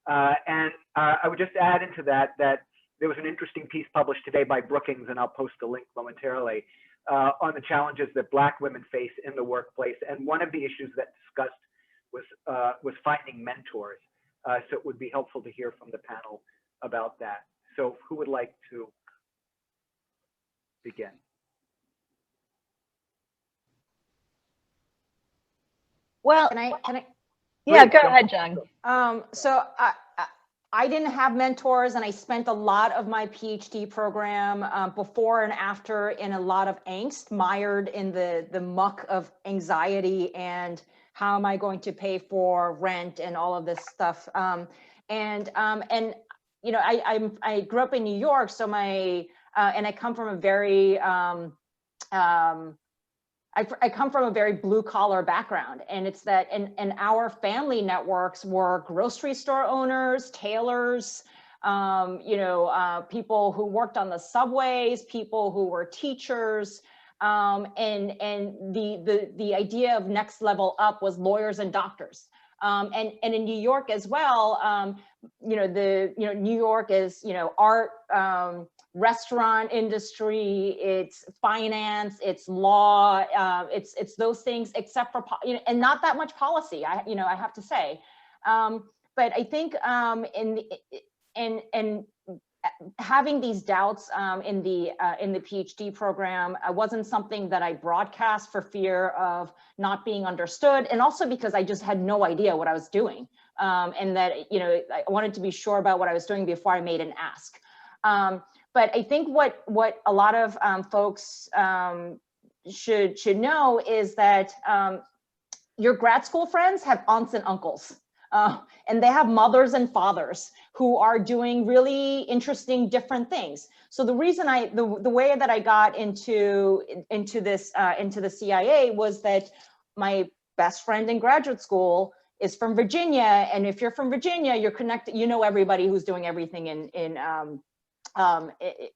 And I would just add into that there was an interesting piece published today by Brookings, and I'll post a link momentarily, on the challenges that Black women face in the workplace. And one of the issues that discussed was finding mentors. So it would be helpful to hear from the panel about that. So who would like to begin?
Well,
Can I?
yeah, go ahead, Jung.
So I didn't have mentors, and I spent a lot of my PhD program before and after in a lot of angst, mired in the muck of anxiety and how am I going to pay for rent and all of this stuff. And you know, I grew up in New York, so and I come from a very I come from a very blue collar background, and it's that, and our family networks were grocery store owners, tailors, you know, people who worked on the subways, people who were teachers, and the idea of next level up was lawyers and doctors. And in New York as well, you know, New York is, you know, art, restaurant industry, it's finance, it's law, it's those things, except for, you know, and not that much policy, you know, I have to say. But I think in having these doubts in the PhD program wasn't something that I broadcast for fear of not being understood, and also because I just had no idea what I was doing, and that, you know, I wanted to be sure about what I was doing before I made an ask. But I think what a lot of folks should know is that your grad school friends have aunts and uncles. And they have mothers and fathers who are doing really interesting, different things. So the reason the way that I got into the CIA was that my best friend in graduate school is from Virginia, and if you're from Virginia, you're connected. You know everybody who's doing everything in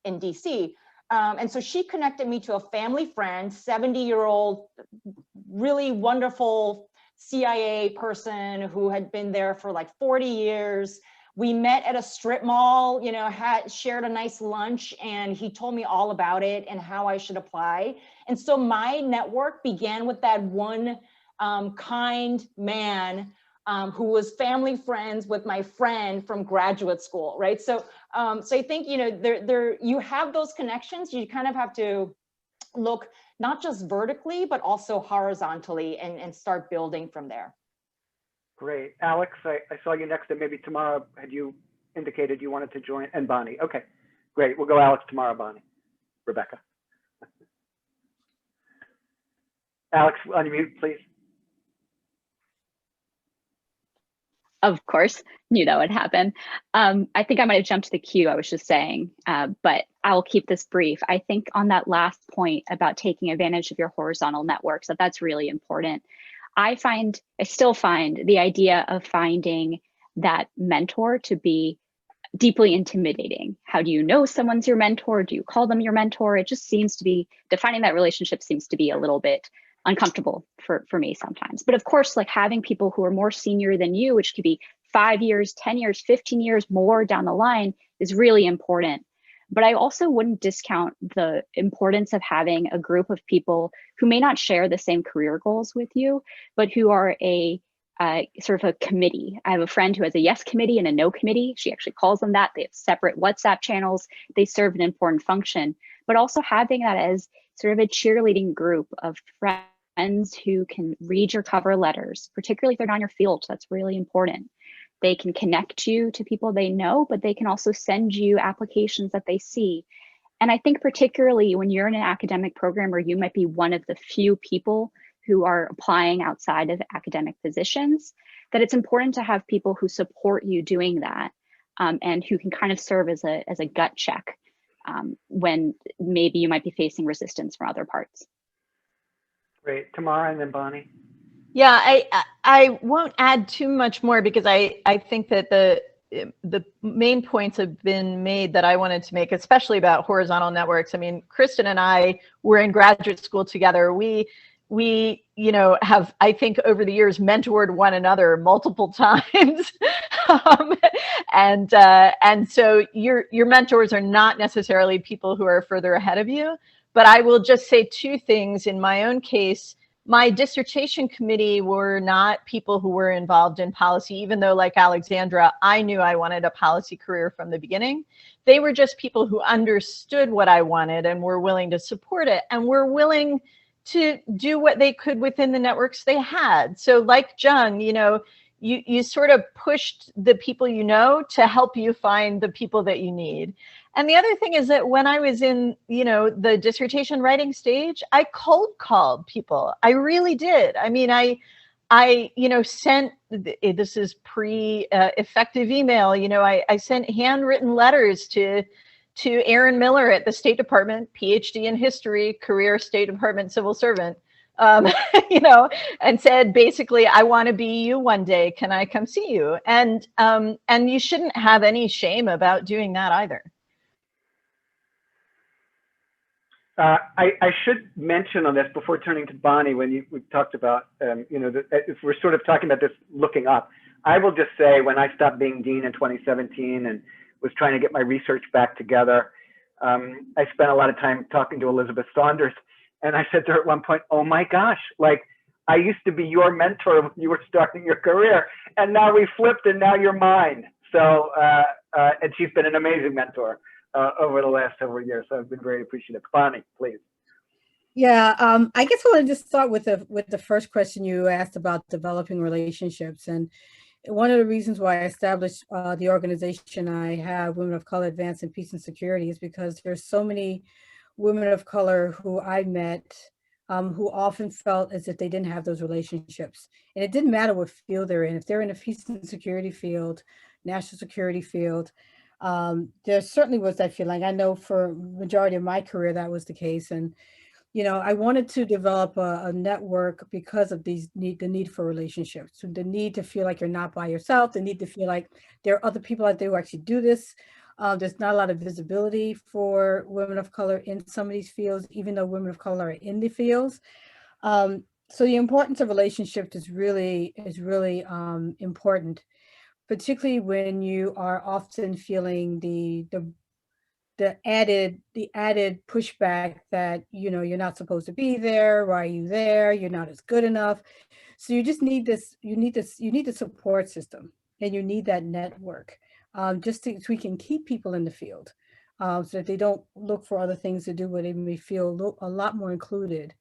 DC. And so she connected me to a family friend, 70-year-old, really wonderful CIA person who had been there for like 40 years. We met at a strip mall, you know, shared a nice lunch, and he told me all about it and how I should apply. And so my network began with that one kind man who was family friends with my friend from graduate school, right? So, so I think, you know, you have those connections. You kind of have to look not just vertically, but also horizontally, and start building from there.
Great. Alex, I saw you next, and maybe Tamara, had you indicated you wanted to join? And Bonnie. Okay, great. We'll go Alex, Tamara, Bonnie, Rebecca. Alex, unmute, please.
Of course, knew that would happen. I think I might have jumped to the queue, I was just saying, but I'll keep this brief. I think on that last point about taking advantage of your horizontal networks, that's really important. I still find the idea of finding that mentor to be deeply intimidating. How do you know someone's your mentor? Do you call them your mentor? It just seems to be, defining that relationship seems to be a little bit uncomfortable for me sometimes. But of course, like having people who are more senior than you, which could be 5 years, 10 years, 15 years more down the line, is really important. But I also wouldn't discount the importance of having a group of people who may not share the same career goals with you, but who are a sort of a committee. I have a friend who has a yes committee and a no committee. She actually calls them that. They have separate WhatsApp channels. They serve an important function, but also having that as sort of a cheerleading group of friends who can read your cover letters, particularly if they're not in your field. That's really important. They can connect you to people they know, but they can also send you applications that they see. And I think particularly when you're in an academic program where you might be one of the few people who are applying outside of academic positions, that it's important to have people who support you doing that, and who can kind of serve as a gut check when maybe you might be facing resistance from other parts.
Great. Tamara and then Bonnie.
Yeah, I won't add too much more because I think that the main points have been made that I wanted to make, especially about horizontal networks. I mean, Kristin and I were in graduate school together. We have, I think, over the years mentored one another multiple times. And so your mentors are not necessarily people who are further ahead of you. But I will just say two things. In my own case, my dissertation committee were not people who were involved in policy, even though, like Alexandra, I knew I wanted a policy career from the beginning. They were just people who understood what I wanted and were willing to support it and were willing to do what they could within the networks they had. So like Jung, you sort of pushed the people to help you find the people that you need. And the other thing is that when I was in, the dissertation writing stage, I cold called people. I really did. I mean, I sent, this is pre-effective email, I sent handwritten letters to Aaron Miller at the State Department, PhD in history, career State Department civil servant, and said, basically, I want to be you one day. Can I come see you? And you shouldn't have any shame about doing that either.
I should mention on this before turning to Bonnie, when we talked about, if we're sort of talking about this looking up, I will just say when I stopped being dean in 2017 and was trying to get my research back together, I spent a lot of time talking to Elizabeth Saunders. And I said to her at one point, oh my gosh, like I used to be your mentor when you were starting your career. And now we flipped and now you're mine. So, and she's been an amazing mentor over the last several years. So I've been very appreciative. Bonnie, please.
Yeah, I guess I want to just start with the first question you asked about developing relationships. And one of the reasons why I established the organization I have, Women of Color Advancing Peace and Security, is because there's so many women of color who I met who often felt as if they didn't have those relationships. And it didn't matter what field they're in. If they're in a peace and security field, national security field, there certainly was that feeling. I know for majority of my career, that was the case. And, I wanted to develop a network because of the need for relationships, the need to feel like you're not by yourself, the need to feel like there are other people out there who actually do this. There's not a lot of visibility for women of color in some of these fields, even though women of color are in the fields. So the importance of relationships is really important, particularly when you are often feeling the added pushback that you're not supposed to be there. Why are you there? You're not as good enough. So you just need this. You need the support system, and you need that network, just so we can keep people in the field, so that they don't look for other things to do, where they may feel a lot more included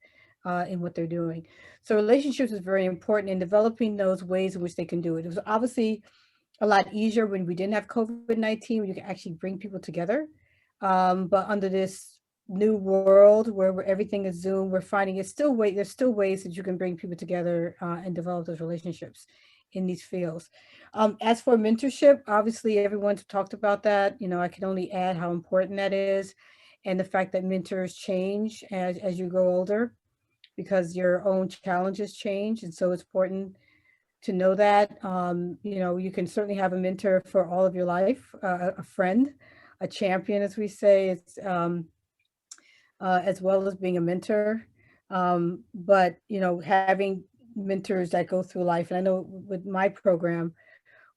in what they're doing. So relationships is very important in developing those ways in which they can do it. It was obviously a lot easier when we didn't have COVID-19, when you can actually bring people together. But under this new world where everything is Zoom, we're finding there's still ways that you can bring people together and develop those relationships in these fields. As for mentorship, obviously everyone's talked about that. I can only add how important that is, and the fact that mentors change as you grow older, because your own challenges change, and so it's important to know that. You can certainly have a mentor for all of your life, a friend, a champion, as we say, it's as well as being a mentor. But having mentors that go through life, and I know with my program,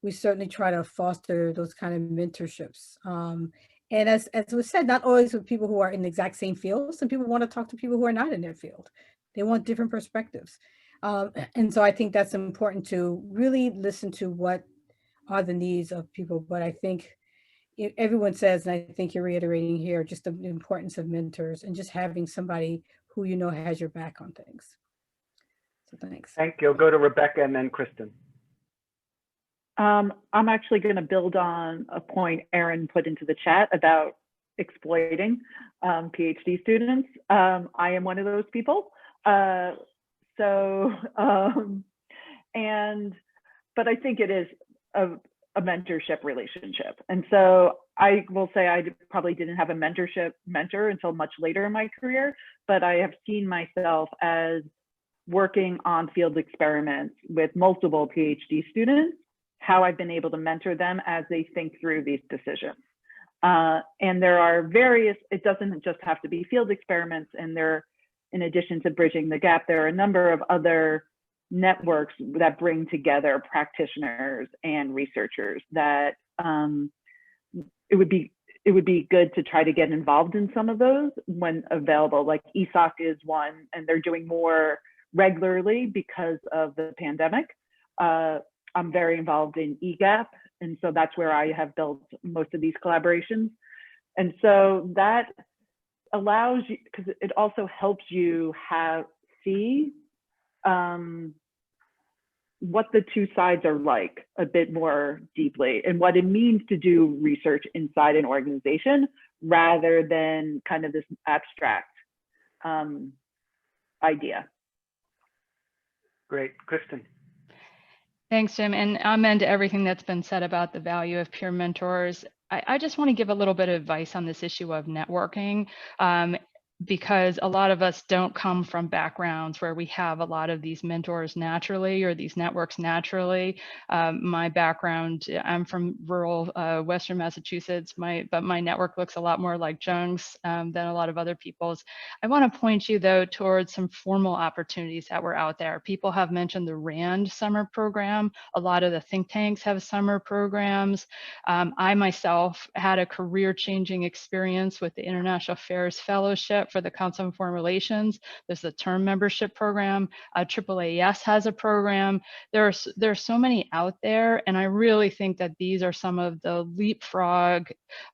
we certainly try to foster those kind of mentorships. And as was said, not always with people who are in the exact same field. Some people want to talk to people who are not in their field. They want different perspectives. And so I think that's important, to really listen to what are the needs of people. But I think everyone says, and I think you're reiterating here, just the importance of mentors and just having somebody who has your back on things. So thanks.
Thank you. I'll go to Rebecca and then Kristin.
I'm actually going to build on a point Erin put into the chat about exploiting PhD students. I am one of those people. But I think it is a mentorship relationship. And so I will say I probably didn't have a mentor until much later in my career, but I have seen myself as working on field experiments with multiple PhD students, how I've been able to mentor them as they think through these decisions. And there are various, it doesn't just have to be field experiments, and there, in addition to Bridging the Gap, there are a number of other networks that bring together practitioners and researchers that it would be good to try to get involved in some of those when available. Like ESOC is one, and they're doing more regularly because of the pandemic. I'm very involved in EGAP, and so that's where I have built most of these collaborations. And so that allows you, because it also helps you see what the two sides are like a bit more deeply, and what it means to do research inside an organization rather than kind of this abstract idea.
Great. Kristin.
Thanks, Jim. And amen to everything that's been said about the value of peer mentors. I just want to give a little bit of advice on this issue of networking. Because a lot of us don't come from backgrounds where we have a lot of these mentors naturally, or these networks naturally. My background, I'm from rural Western Massachusetts, but my network looks a lot more like Jung's than a lot of other people's. I want to point you though towards some formal opportunities that were out there. People have mentioned the RAND summer program. A lot of the think tanks have summer programs. I myself had a career-changing experience with the International Affairs Fellowship for the Council on Foreign Relations. There's the term membership program. AAAS has a program. There are so many out there, and I really think that these are some of the leapfrog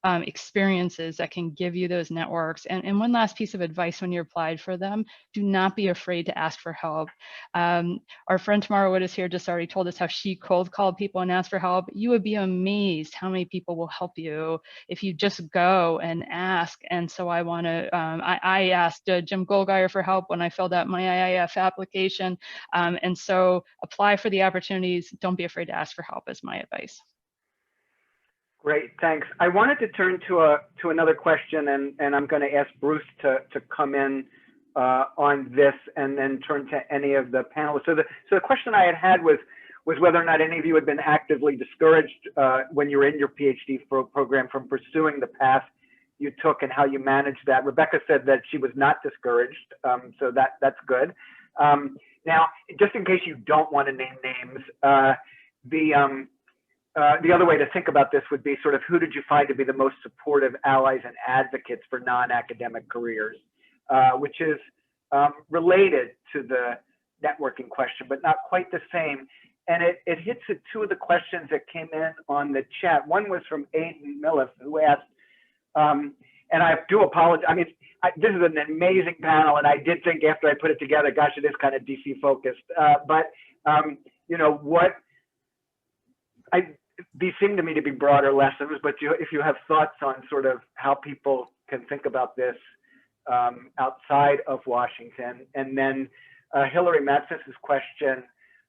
experiences that can give you those networks. And one last piece of advice when you applied for them: do not be afraid to ask for help. Our friend Tamara Wittes here just already told us how she cold called people and asked for help. You would be amazed how many people will help you if you just go and ask. And so I want to, I asked James Goldgeier for help when I filled out my IIF application. And so apply for the opportunities. Don't be afraid to ask for help is my advice.
Great, thanks. I wanted to turn to another question, and I'm going to ask Bruce to come in on this, and then turn to any of the panelists. So the question I had was whether or not any of you had been actively discouraged when you were in your PhD program from pursuing the path you took, and how you managed that. Rebecca said that she was not discouraged, so that's good. Now, just in case you don't want to name names, the other way to think about this would be sort of, who did you find to be the most supportive allies and advocates for non-academic careers, which is related to the networking question, but not quite the same. And it hits at two of the questions that came in on the chat. One was from Aiden Millif, who asked, and I do apologize. I mean, this is an amazing panel, and I did think after I put it together, gosh, it is kind of DC focused. But you know what? These seem to me to be broader lessons. But if you have thoughts on sort of how people can think about this outside of Washington, and then Hillary Matsis's question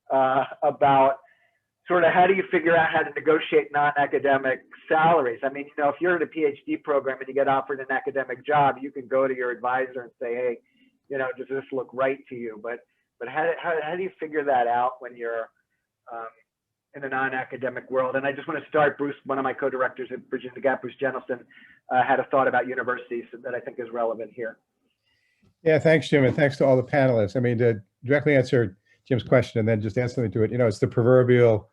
about sort of how do you figure out how to negotiate non-academic salaries? I mean, you know, if you're in a PhD program and you get offered an academic job, you can go to your advisor and say, hey, you know, does this look right to you? But how do you figure that out when you're in a non-academic world? And I just want to start, Bruce, one of my co-directors at Bridging the Gap, Bruce Jennelson, had a thought about universities that I think is relevant here.
Yeah, thanks, Jim, and thanks to all the panelists. I mean, to directly answer Jim's question and then just add something to it, you know, it's the proverbial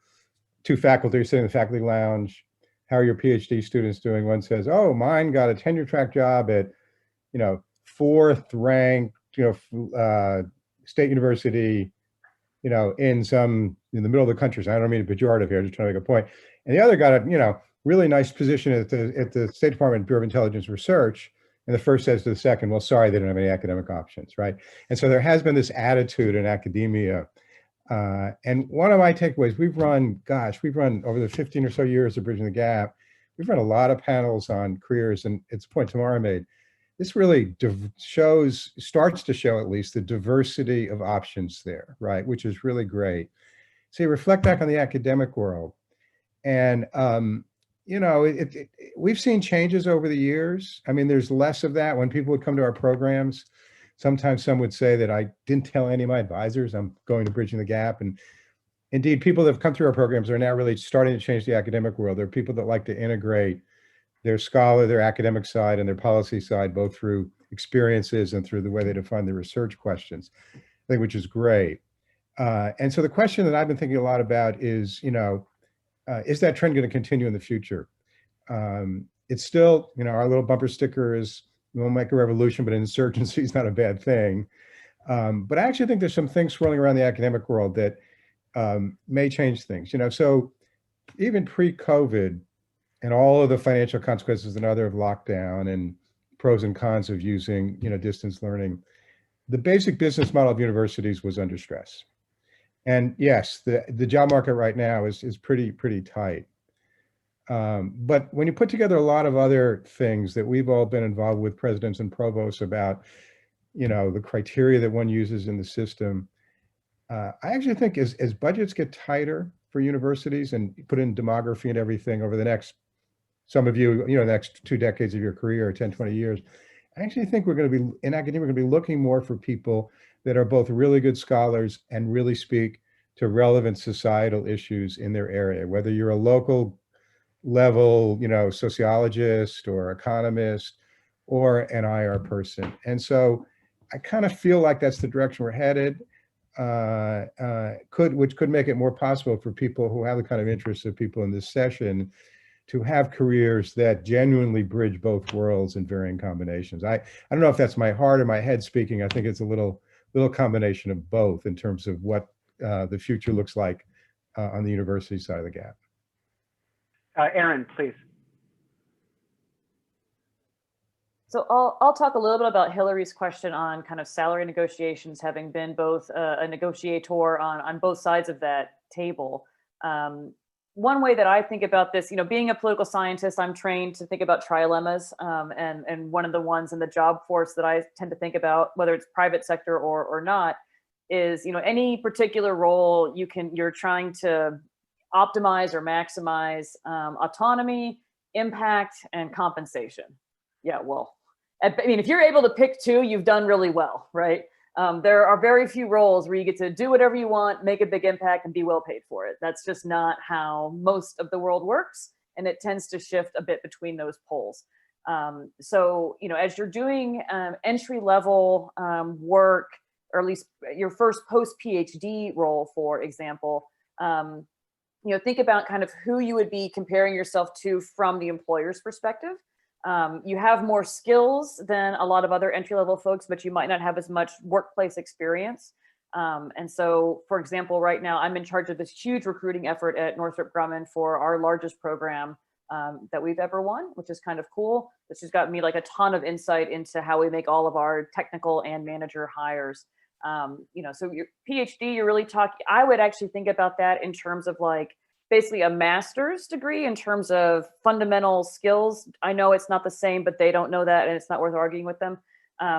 two faculty sitting in the faculty lounge. How are your PhD students doing? One says, oh, mine got a tenure track job at, you know, 4th ranked, you know, state university, you know, in the middle of the country. So I don't mean to be pejorative here, just trying to make a point. And the other got a, you know, really nice position at the State Department Bureau of Intelligence Research. And the first says to the second, well, sorry, they don't have any academic options, right? And so there has been this attitude in academia. And one of my takeaways, we've run over the 15 or so years of Bridging the Gap, we've run a lot of panels on careers, and it's a point Tamara made. This really starts to show at least the diversity of options there, right? Which is really great. So you reflect back on the academic world, and you know, we've seen changes over the years. I mean, there's less of that when people would come to our programs. Sometimes some would say that I didn't tell any of my advisors I'm going to Bridging the Gap. And indeed, people that have come through our programs are now really starting to change the academic world. There are people that like to integrate their scholar, their academic side, and their policy side, both through experiences and through the way they define their research questions, I think, which is great. And so the question that I've been thinking a lot about is, is that trend going to continue in the future? It's still, our little bumper sticker is, we won't make a revolution, but insurgency is not a bad thing. But I actually think there's some things swirling around the academic world that may change things. So even pre-COVID and all of the financial consequences and other of lockdown and pros and cons of using, distance learning, the basic business model of universities was under stress. And yes, the job market right now is pretty tight. But when you put together a lot of other things that we've all been involved with, presidents and provosts, about, the criteria that one uses in the system, I actually think as budgets get tighter for universities and put in demography and everything over the next, some of you, the next 2 decades of your career, or 10, 20 years, I actually think we're going to be, in academia, we're going to be looking more for people that are both really good scholars and really speak to relevant societal issues in their area, whether you're a local level, sociologist or economist or an IR person. And so I kind of feel like that's the direction we're headed, which could make it more possible for people who have the kind of interests of people in this session to have careers that genuinely bridge both worlds in varying combinations. I don't know if that's my heart or my head speaking. I think it's a little combination of both in terms of what the future looks like on the university side of the gap.
Erin, please.
So I'll talk a little bit about Hillary's question on kind of salary negotiations, having been both a negotiator on both sides of that table. One way that I think about this, being a political scientist, I'm trained to think about trilemmas, and one of the ones in the job force that I tend to think about, whether it's private sector or not, is any particular role you're trying to optimize or maximize autonomy, impact, and compensation. Yeah, well, if you're able to pick 2, you've done really well, right? There are very few roles where you get to do whatever you want, make a big impact, and be well paid for it. That's just not how most of the world works, and it tends to shift a bit between those poles. So, as you're doing entry-level work, or at least your first post-PhD role, for example, think about kind of who you would be comparing yourself to from the employer's perspective. You have more skills than a lot of other entry-level folks, but you might not have as much workplace experience. And so, for example, right now, I'm in charge of this huge recruiting effort at Northrop Grumman for our largest program that we've ever won, which is kind of cool. This has got me like a ton of insight into how we make all of our technical and manager hires. So your PhD, you're really talking, I would actually think about that in terms of like basically a master's degree in terms of fundamental skills. I know it's not the same, but they don't know that, and it's not worth arguing with them.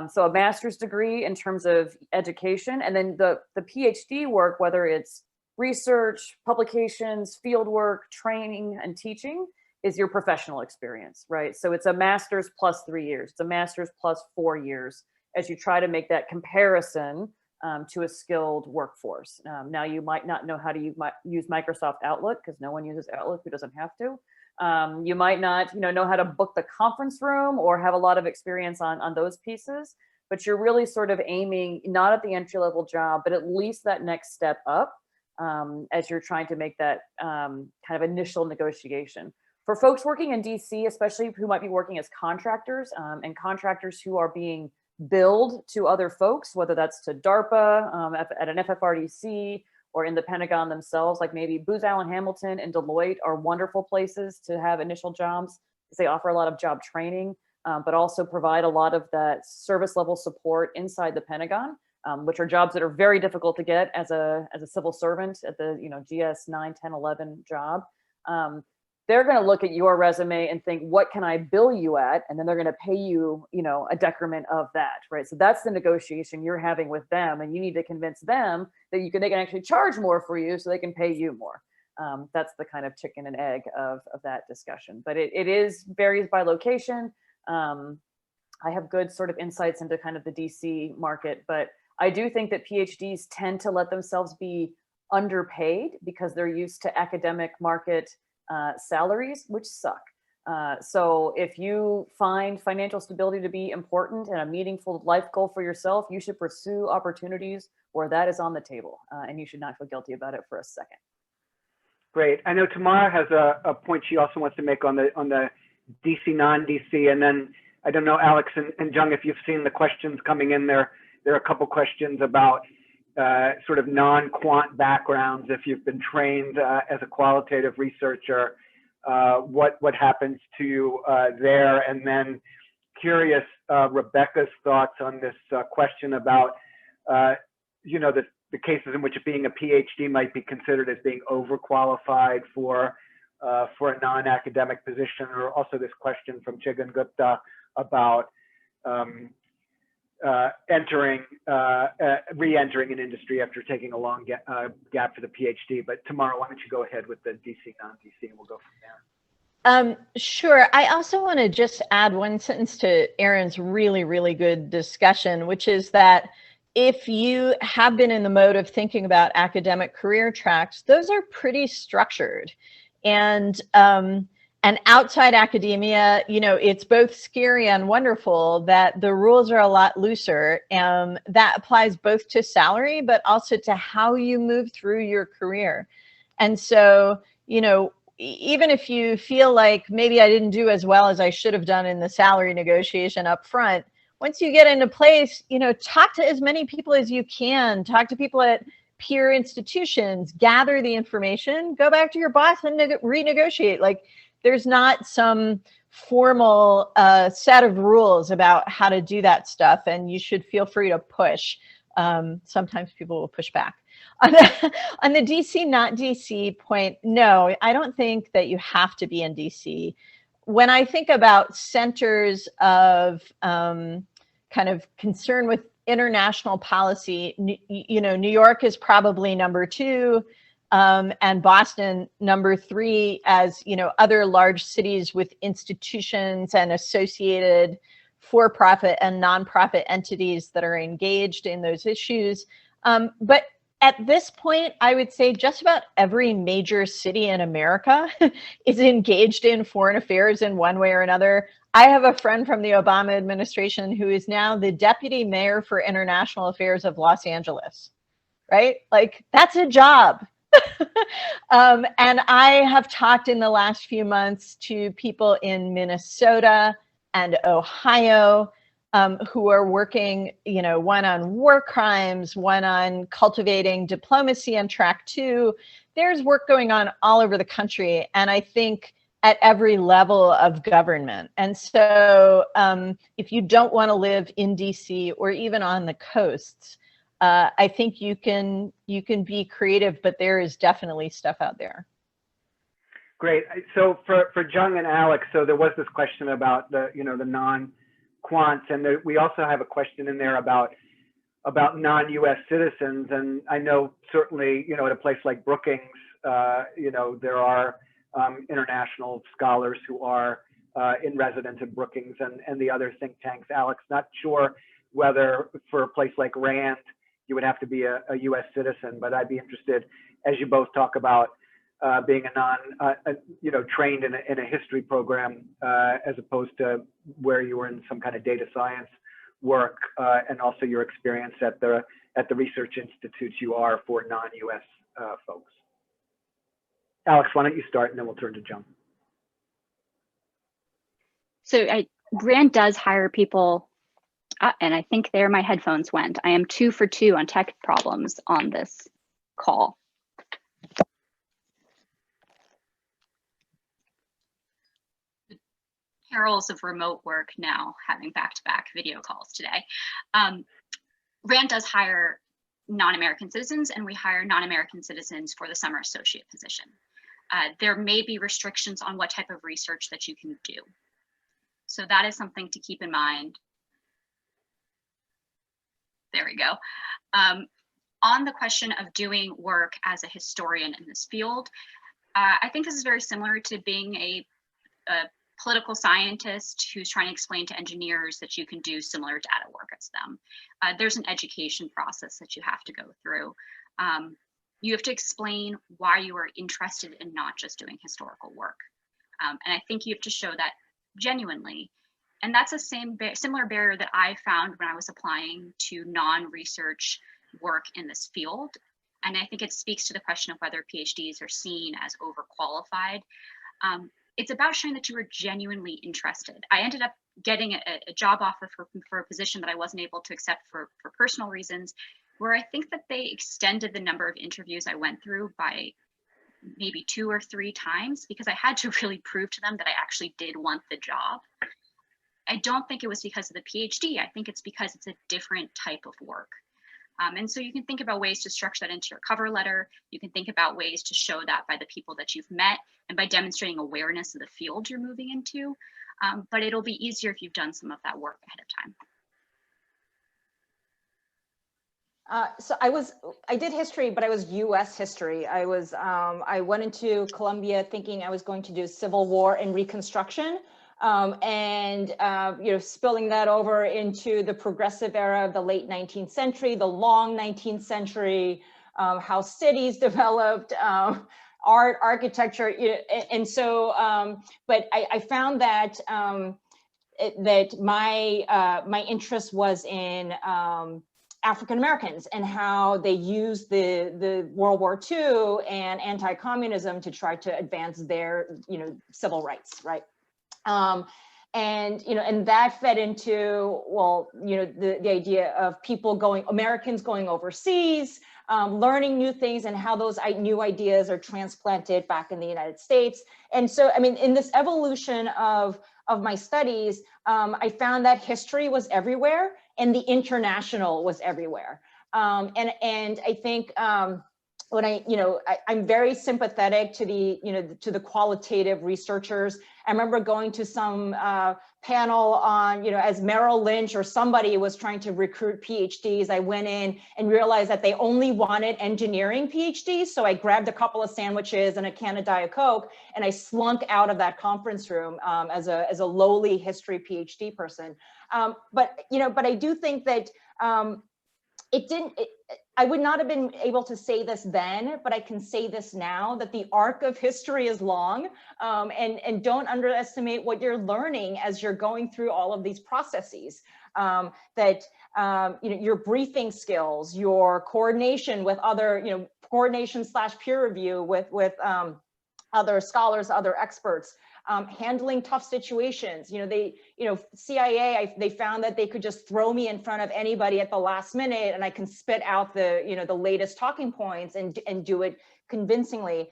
So a master's degree in terms of education, and then the PhD work, whether it's research, publications, field work, training, and teaching, is your professional experience, right? So it's a master's plus 3 years. It's a master's plus 4 years as you try to make that comparison to a skilled workforce. Now, you might not know how to use Microsoft Outlook, because no one uses Outlook who doesn't have to. You might not know how to book the conference room or have a lot of experience on those pieces, but you're really sort of aiming not at the entry-level job, but at least that next step up as you're trying to make that kind of initial negotiation. For folks working in DC, especially who might be working as contractors and contractors who are being billed to other folks, whether that's to DARPA at an FFRDC or in the Pentagon themselves, like maybe Booz Allen Hamilton and Deloitte are wonderful places to have initial jobs because they offer a lot of job training, but also provide a lot of that service level support inside the Pentagon, which are jobs that are very difficult to get as a civil servant at the GS 9, 10, 11 job. They're going to look at your resume and think, what can I bill you at? And then they're going to pay you, a decrement of that, right? So that's the negotiation you're having with them. And you need to convince them that they can actually charge more for you so they can pay you more. That's the kind of chicken and egg of that discussion. But it varies by location. I have good sort of insights into kind of the DC market, but I do think that PhDs tend to let themselves be underpaid because they're used to academic market salaries, which suck. So if you find financial stability to be important and a meaningful life goal for yourself, you should pursue opportunities where that is on the table, and you should not feel guilty about it for a second.
Great. I know Tamara has a point she also wants to make on the DC, non-DC, and then I don't know, Alex and Jung, if you've seen the questions coming in there. There are a couple questions about sort of non-quant backgrounds. If you've been trained as a qualitative researcher, what happens to you there? And then curious, Rebecca's thoughts on this question about, you know, the cases in which being a PhD might be considered as being overqualified for a non-academic position, or also this question from Chigan Gupta about re-entering an industry after taking a long gap for the PhD. But Tamara, why don't you go ahead with the DC, non-DC, and we'll go from there.
Sure. I also want to just add one sentence to Erin's really, really good discussion, which is that if you have been in the mode of thinking about academic career tracks, those are pretty structured. And outside academia, you know, it's both scary and wonderful that the rules are a lot looser. That applies both to salary, but also to how you move through your career. And so, you know, even if you feel like maybe I didn't do as well as I should have done in the salary negotiation up front, once you get into place, you know, talk to as many people as you can, talk to people at peer institutions, gather the information, go back to your boss and renegotiate. Like, there's not some formal set of rules about how to do that stuff, and you should feel free to push. Sometimes people will push back. On the DC, not DC point, no, I don't think that you have to be in DC. When I think about centers of kind of concern with international policy, you know, New York is probably number 2, and Boston number 3, as, you know, other large cities with institutions and associated for-profit and nonprofit entities that are engaged in those issues. But at this point, I would say just about every major city in America is engaged in foreign affairs in one way or another. I have a friend from the Obama administration who is now the deputy mayor for international affairs of Los Angeles, right? Like, that's a job. And I have talked in the last few months to people in Minnesota and Ohio who are working, you know, one on war crimes, one on cultivating diplomacy on track 2. There's work going on all over the country, and I think at every level of government. And so if you don't want to live in DC or even on the coasts, I think you can be creative, but there is definitely stuff out there.
Great. So for Jung and Alex, so there was this question about the, you know, the non-quants, and we also have a question in there about non-US citizens. And I know certainly, you know, at a place like Brookings, you know, there are international scholars who are in residence at Brookings and the other think tanks. Alex, not sure whether for a place like Rand, you would have to be a US citizen, but I'd be interested, as you both talk about being you know, trained in a history program as opposed to where you were in some kind of data science work, and also your experience at the research institutes you are for non-US folks. Alex, why don't you start, and then we'll turn to Jung.
So Rand does hire people, and I think there my headphones went. I am 2 for 2 on tech problems on this call. The perils of remote work now, having back-to-back video calls today. Rand does hire non-American citizens, and we hire non-American citizens for the summer associate position. There may be restrictions on what type of research that you can do. So that is something to keep in mind. There we go. On the question of doing work as a historian in this field, I think this is very similar to being a political scientist who's trying to explain to engineers that you can do similar data work as them. There's an education process that you have to go through. You have to explain why you are interested in not just doing historical work. And I think you have to show that genuinely. And that's a similar barrier that I found when I was applying to non-research work in this field. And I think it speaks to the question of whether PhDs are seen as overqualified. It's about showing that you were genuinely interested. I ended up getting a job offer for a position that I wasn't able to accept for personal reasons, where I think that they extended the number of interviews I went through by maybe 2 or 3 times, because I had to really prove to them that I actually did want the job. I don't think it was because of the PhD. I think it's because it's a different type of work. And so you can think about ways to structure that into your cover letter. You can think about ways to show that by the people that you've met and by demonstrating awareness of the field you're moving into. But it'll be easier if you've done some of that work ahead of time.
So I did history, but I was U.S. history. I went into Columbia thinking I was going to do Civil War and Reconstruction. Spilling that over into the progressive era of the late 19th century, the long 19th century, how cities developed, art, architecture, and so, but I found that that my interest was in African Americans and how they used the World War II and anti-communism to try to advance their civil rights, right? And that fed into, the idea of Americans going overseas, learning new things and how those new ideas are transplanted back in the United States. And so, I mean, in this evolution of my studies, I found that history was everywhere and the international was everywhere. And I think, when I'm very sympathetic to the qualitative researchers. I remember going to some panel on, as Merrill Lynch or somebody was trying to recruit PhDs, I went in and realized that they only wanted engineering PhDs. So I grabbed a couple of sandwiches and a can of Diet Coke, and I slunk out of that conference room as a lowly history PhD person. But I do think that I would not have been able to say this then, but I can say this now, that the arc of history is long, and don't underestimate what you're learning as you're going through all of these processes. Your briefing skills, your coordination with other, coordination/peer review with other scholars, other experts. Handling tough situations. CIA, they found that they could just throw me in front of anybody at the last minute and I can spit out the latest talking points and do it convincingly.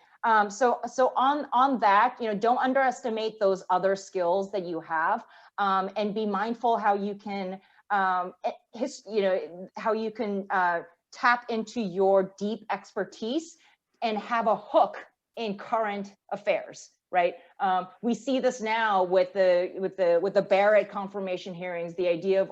So on that, don't underestimate those other skills that you have, and be mindful how you can, tap into your deep expertise and have a hook in current affairs. Right. We see this now with the Barrett confirmation hearings, the idea of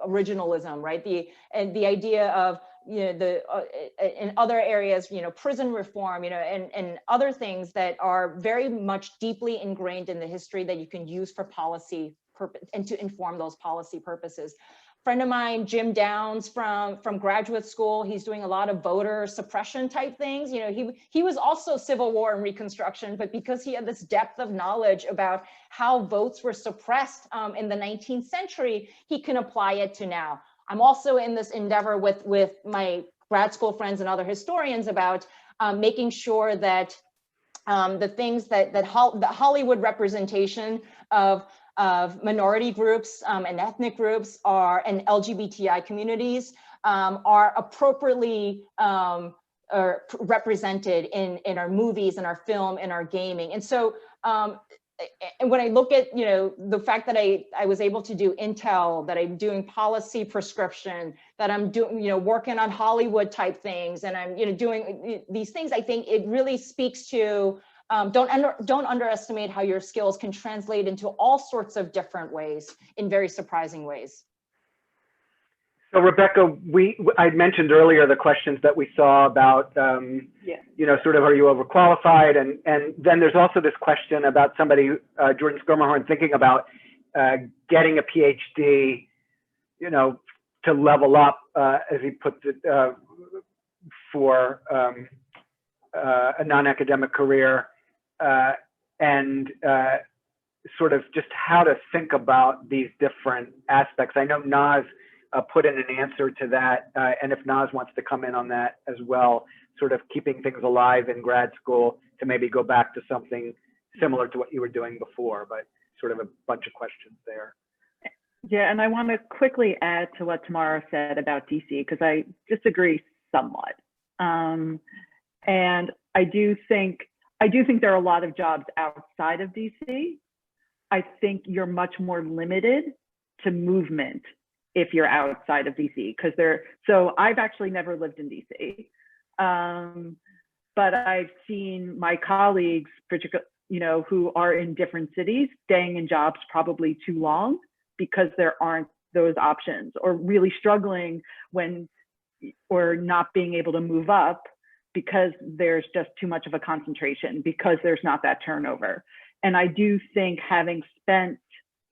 originalism, right? The idea of in other areas, prison reform, and other things that are very much deeply ingrained in the history that you can use for policy purpose and to inform those policy purposes. Friend of mine, Jim Downs from graduate school, he's doing a lot of voter suppression type things. He was also Civil War and Reconstruction, but because he had this depth of knowledge about how votes were suppressed in the 19th century, he can apply it to now. I'm also in this endeavor with my grad school friends and other historians about making sure that the things that the Hollywood representation of minority groups and ethnic groups and LGBTI communities are appropriately represented in our movies, in our film, in our gaming. And so and when I look at the fact that I was able to do intel, that I'm doing policy prescription, that I'm doing working on Hollywood type things, and I'm doing these things, I think it really speaks to don't underestimate how your skills can translate into all sorts of different ways, in very surprising ways.
So Rebecca, I mentioned earlier the questions that we saw about, you know, sort of, are you overqualified? And then there's also this question about somebody, Jordan Skermerhorn, thinking about getting a PhD, you know, to level up, as he puts it, for a non-academic career, and sort of just how to think about these different aspects. I know Naz put in an answer to that, and if Naz wants to come in on that as well, sort of keeping things alive in grad school to maybe go back to something similar to what you were doing before, but sort of a bunch of questions there.
Yeah, and I want to quickly add to what Tamara said about DC, because I disagree somewhat. And I do think there are a lot of jobs outside of DC. I think you're much more limited to movement if you're outside of DC, because so I've actually never lived in DC, but I've seen my colleagues, particularly, you know, who are in different cities, staying in jobs probably too long because there aren't those options, or really struggling or not being able to move up because there's just too much of a concentration, because there's not that turnover. And I do think, having spent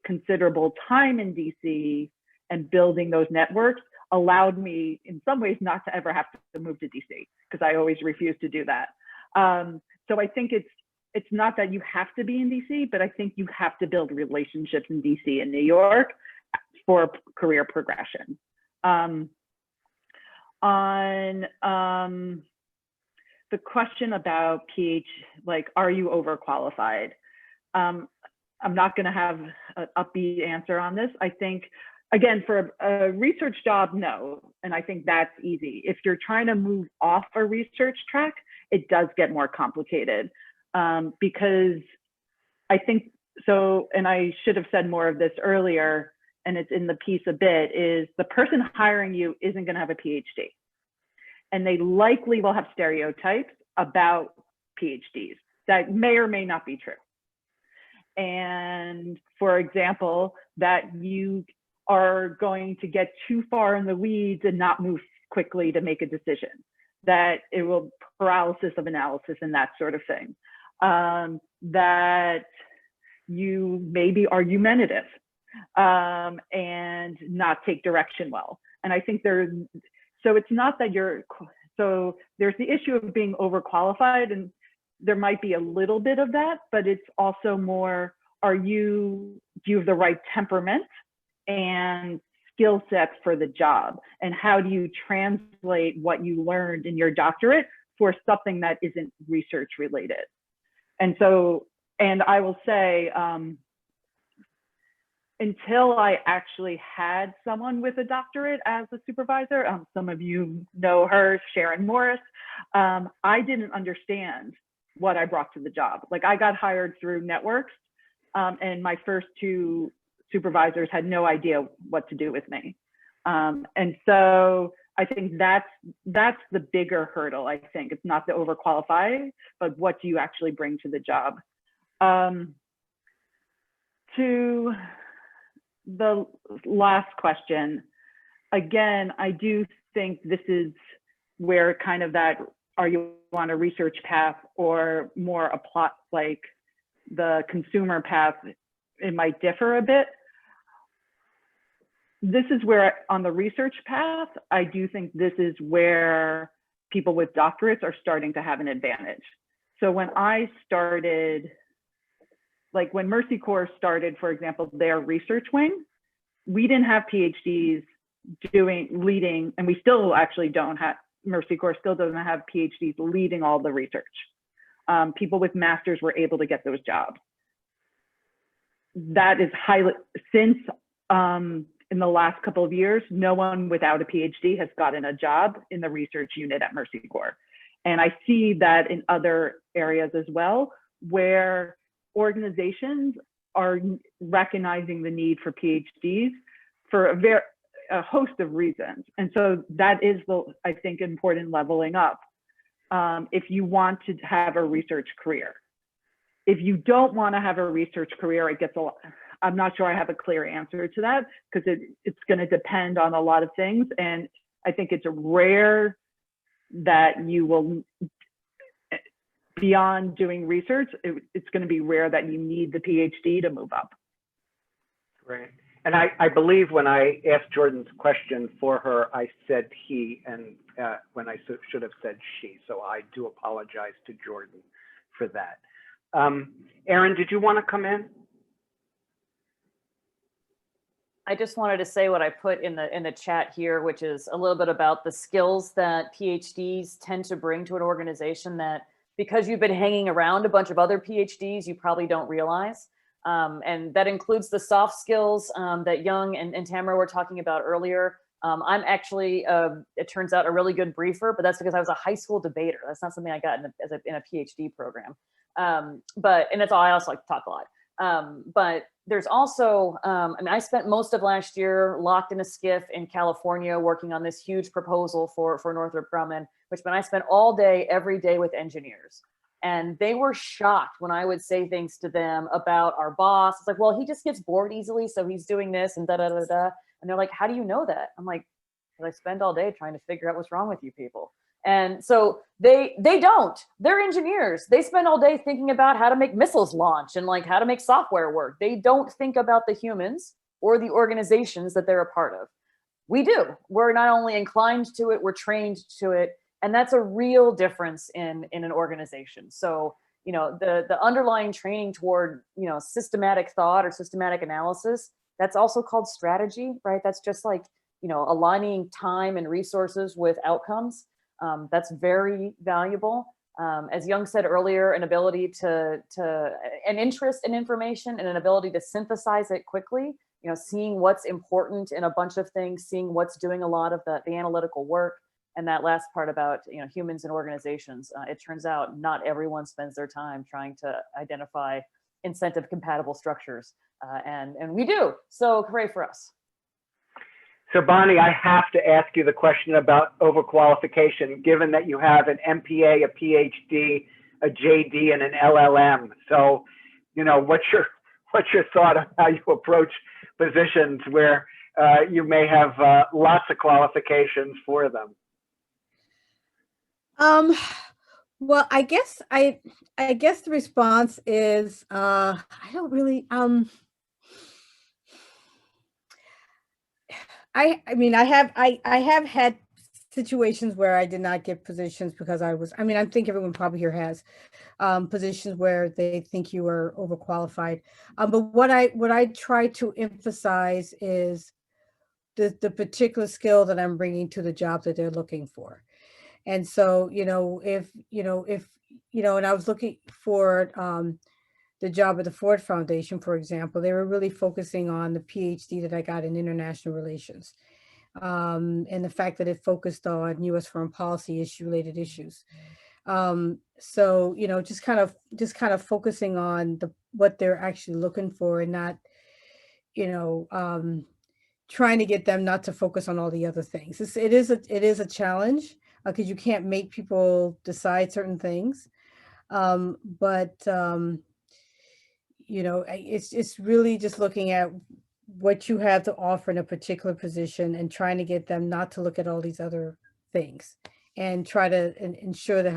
considerable time in DC and building those networks, allowed me in some ways not to ever have to move to DC, because I always refused to do that. So I think it's not that you have to be in DC, but I think you have to build relationships in DC and New York for career progression. On the question about like, are you overqualified? I'm not going to have an upbeat answer on this. I think, again, for a research job, no. And I think that's easy. If you're trying to move off a research track, it does get more complicated, because I think so, and I should have said more of this earlier, and it's in the piece a bit, is the person hiring you isn't going to have a PhD. And they likely will have stereotypes about PhDs that may or may not be true. And for example, that you are going to get too far in the weeds and not move quickly to make a decision, that it will paralysis of analysis and that sort of thing, that you maybe argumentative and not take direction well. And I think so it's not that so there's the issue of being overqualified, and there might be a little bit of that, but it's also more, do you have the right temperament and skill sets for the job? And how do you translate what you learned in your doctorate for something that isn't research related? And so, and I will say, until I actually had someone with a doctorate as a supervisor, some of you know her, Sharon Morris, I didn't understand what I brought to the job. Like, I got hired through networks, and my first two supervisors had no idea what to do with me. And so I think that's the bigger hurdle. I think it's not the overqualified, but what do you actually bring to the job? To the last question, again, I do think this is where kind of that, are you on a research path or more a plot, like the consumer path, it might differ a bit. This is where, on the research path, I do think this is where people with doctorates are starting to have an advantage. So when I started, like when Mercy Corps started, for example, their research wing, we didn't have PhDs leading, and we still actually don't have, Mercy Corps still doesn't have PhDs leading all the research. People with masters were able to get those jobs. That is highly, since in the last couple of years, no one without a PhD has gotten a job in the research unit at Mercy Corps. And I see that in other areas as well, where organizations are recognizing the need for PhDs for a host of reasons. And so that is the, I think, important leveling up if you want to have a research career. If you don't want to have a research career, it gets a lot, I'm not sure I have a clear answer to that, because it's going to depend on a lot of things. And I think it's rare that you will, beyond doing research, it's going to be rare that you need the PhD to move up.
Right. And I believe when I asked Jordan's question for her, I said he, and when I should have said she. So I do apologize to Jordan for that. Erin, did you want to come in?
I just wanted to say what I put in the chat here, which is a little bit about the skills that PhDs tend to bring to an organization that, because you've been hanging around a bunch of other PhDs, you probably don't realize. And that includes the soft skills that Jung and Tamara were talking about earlier. I'm actually, it turns out, a really good briefer, but that's because I was a high school debater. That's not something I got in a PhD program. And that's all, I also like to talk a lot. But there's also, I mean, I spent most of last year locked in a skiff in California working on this huge proposal for Northrop Grumman, which meant I spent all day, every day with engineers. And they were shocked when I would say things to them about our boss. It's like, well, he just gets bored easily, so he's doing this and da-da-da-da. And they're like, how do you know that? I'm like, I spend all day trying to figure out what's wrong with you people. And so they don't. They're engineers. They spend all day thinking about how to make missiles launch and like how to make software work. They don't think about the humans or the organizations that they're a part of. We do. We're not only inclined to it, we're trained to it. And that's a real difference in an organization. So, you know, the underlying training toward, you know, systematic thought or systematic analysis, that's also called strategy, right? That's just like, you know, aligning time and resources with outcomes. That's very valuable. As Jung said earlier, an ability an interest in information and an ability to synthesize it quickly, you know, seeing what's important in a bunch of things, seeing what's doing a lot of the analytical work. And that last part about, you know, humans and organizations, it turns out not everyone spends their time trying to identify incentive compatible structures. And we do. So hooray for us.
So Bonnie, I have to ask you the question about overqualification, given that you have an MPA, a PhD, a JD, and an LLM. So, you know, what's your thought on how you approach positions where you may have lots of qualifications for them?
Well, I guess the response is I don't really I mean, I have had situations where I did not get positions because I think everyone probably here has positions where they think you are overqualified. But what I try to emphasize is the particular skill that I'm bringing to the job that they're looking for. And so, and I was looking for the job at the Ford Foundation, for example, they were really focusing on the PhD that I got in international relations, and the fact that it focused on U.S. foreign policy related issues. So, just kind of focusing on what they're actually looking for, and not, trying to get them not to focus on all the other things. It is a challenge because you can't make people decide certain things, but it's really just looking at what you have to offer in a particular position and trying to get them not to look at all these other things, and try to ensure to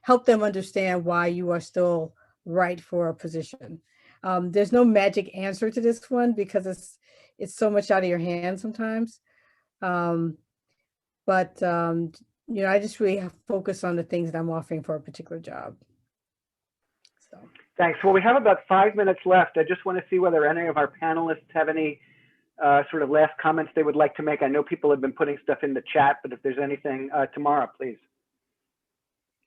help them understand why you are still right for a position. There's no magic answer to this one because it's so much out of your hands sometimes. But I just really have focus on the things that I'm offering for a particular job. So.
Thanks. Well, we have about 5 minutes left. I just want to see whether any of our panelists have any sort of last comments they would like to make. I know people have been putting stuff in the chat, but if there's anything, Tamara, please.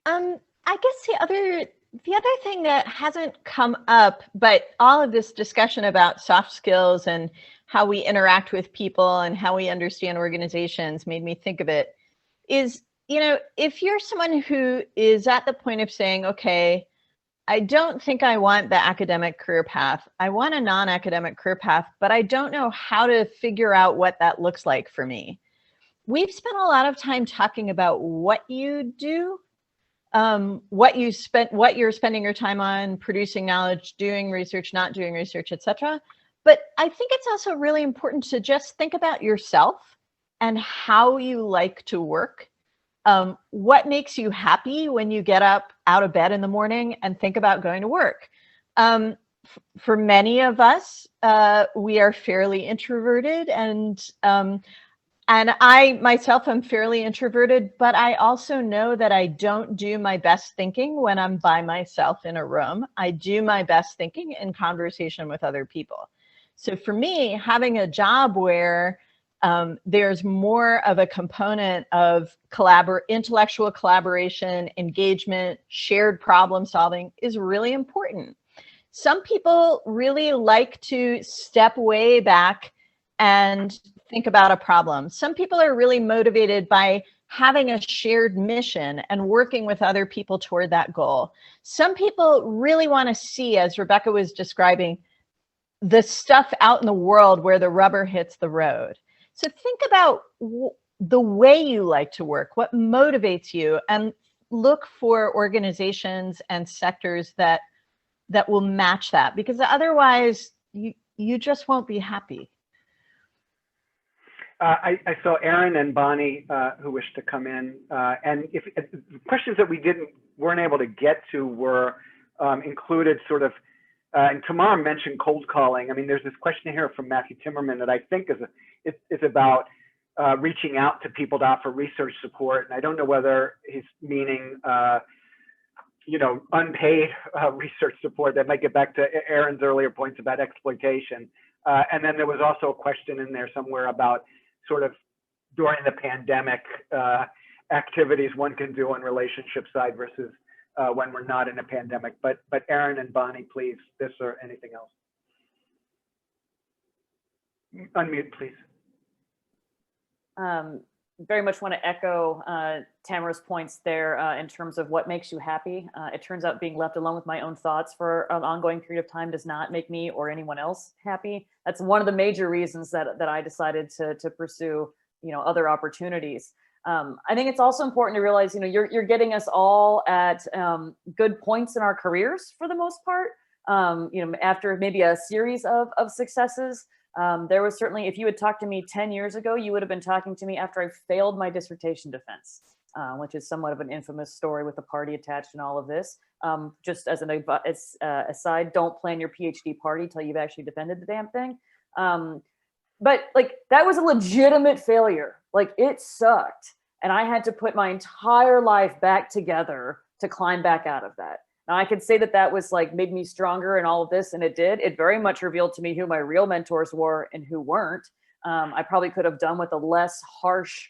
I guess the other thing that hasn't come up, but all of this discussion about soft skills and how we interact with people and how we understand organizations made me think of it, is, if you're someone who is at the point of saying, okay, I don't think I want the academic career path. I want a non-academic career path, but I don't know how to figure out what that looks like for me. We've spent a lot of time talking about what you do, what you're spending your time on, producing knowledge, doing research, not doing research, etc. But I think it's also really important to just think about yourself and how you like to work. What makes you happy when you get up out of bed in the morning and think about going to work? For many of us, we are fairly introverted, and I myself am fairly introverted, but I also know that I don't do my best thinking when I'm by myself in a room. I do my best thinking in conversation with other people. So for me, having a job where there's more of a component of intellectual collaboration, engagement, shared problem solving is really important. Some people really like to step way back and think about a problem. Some people are really motivated by having a shared mission and working with other people toward that goal. Some people really want to see, as Rebecca was describing, the stuff out in the world where the rubber hits the road. So think about the way you like to work, what motivates you, and look for organizations and sectors that will match that, because otherwise you just won't be happy.
I saw Erin and Bonnie who wished to come in, and if questions that we weren't able to get to were included sort of, and Tamara mentioned cold calling. I mean, there's this question here from Matthew Timmerman that I think is about reaching out to people to offer research support, and I don't know whether he's meaning unpaid research support. That might get back to Erin's earlier points about exploitation. And then there was also a question in there somewhere about sort of during the pandemic activities one can do on relationship side versus when we're not in a pandemic. But Erin and Bonnie, please, this or anything else. Unmute, please.
Very much want to echo Tamara's points there in terms of what makes you happy. It turns out being left alone with my own thoughts for an ongoing period of time does not make me or anyone else happy. That's one of the major reasons that I decided to pursue other opportunities. I think it's also important to realize you're getting us all at good points in our careers for the most part. After maybe a series of successes. There was certainly, if you had talked to me 10 years ago, you would have been talking to me after I failed my dissertation defense, which is somewhat of an infamous story with the party attached and all of this. Just as an aside, don't plan your PhD party till you've actually defended the damn thing. But that was a legitimate failure. It sucked. And I had to put my entire life back together to climb back out of that. Now, I could say that was made me stronger and all of this, and it did. It very much revealed to me who my real mentors were and who weren't. I probably could have done with a less harsh,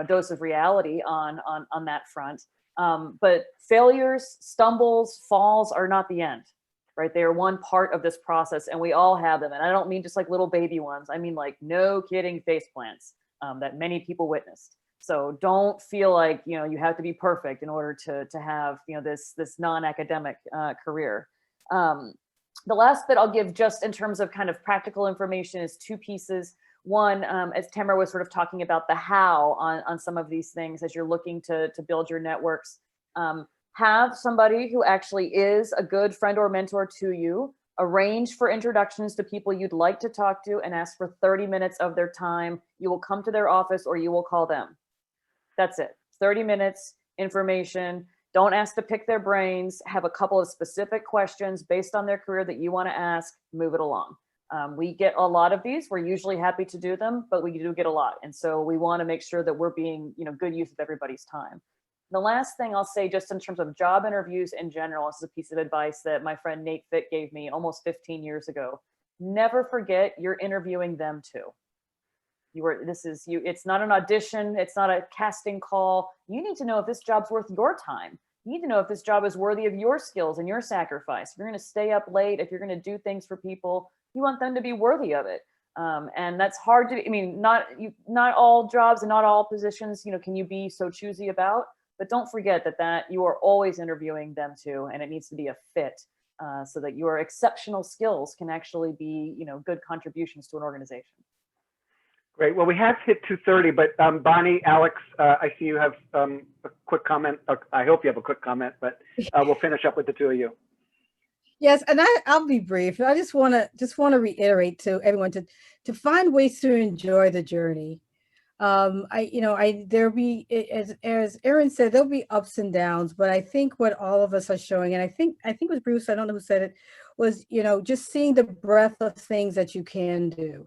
dose of reality on that front. But failures, stumbles, falls are not the end, right? They are one part of this process, and we all have them. And I don't mean just little baby ones. I mean no kidding face plants that many people witnessed. So don't feel like, you have to be perfect in order to have, this non-academic career. The last bit I'll give just in terms of kind of practical information is two pieces. One, as Tamara was sort of talking about the how on some of these things as you're looking to build your networks, have somebody who actually is a good friend or mentor to you. Arrange for introductions to people you'd like to talk to and ask for 30 minutes of their time. You will come to their office or you will call them. That's it. 30 minutes, information. Don't ask to pick their brains. Have a couple of specific questions based on their career that you want to ask. Move it along. We get a lot of these. We're usually happy to do them, but we do get a lot. And so we want to make sure that we're being, good use of everybody's time. The last thing I'll say, just in terms of job interviews in general, this is a piece of advice that my friend Nate Fitt gave me almost 15 years ago. Never forget you're interviewing them too. It's not an audition. It's not a casting call. You need to know if this job's worth your time. You need to know if this job is worthy of your skills and your sacrifice. If you're going to stay up late, if you're going to do things for people, you want them to be worthy of it. And that's hard to, not all jobs and not all positions, can you be so choosy about, but don't forget that you are always interviewing them too. And it needs to be a fit so that your exceptional skills can actually be, good contributions to an organization.
Great. Well, we have hit 2:30, but Bonnie, Alex, I see you have a quick comment. I hope you have a quick comment, but we'll finish up with the two of you.
Yes, and I'll be brief. I just want to reiterate to everyone to find ways to enjoy the journey. There'll be, as Erin said, there'll be ups and downs, but I think what all of us are showing, and I think it was Bruce, I don't know who said it, was, just seeing the breadth of things that you can do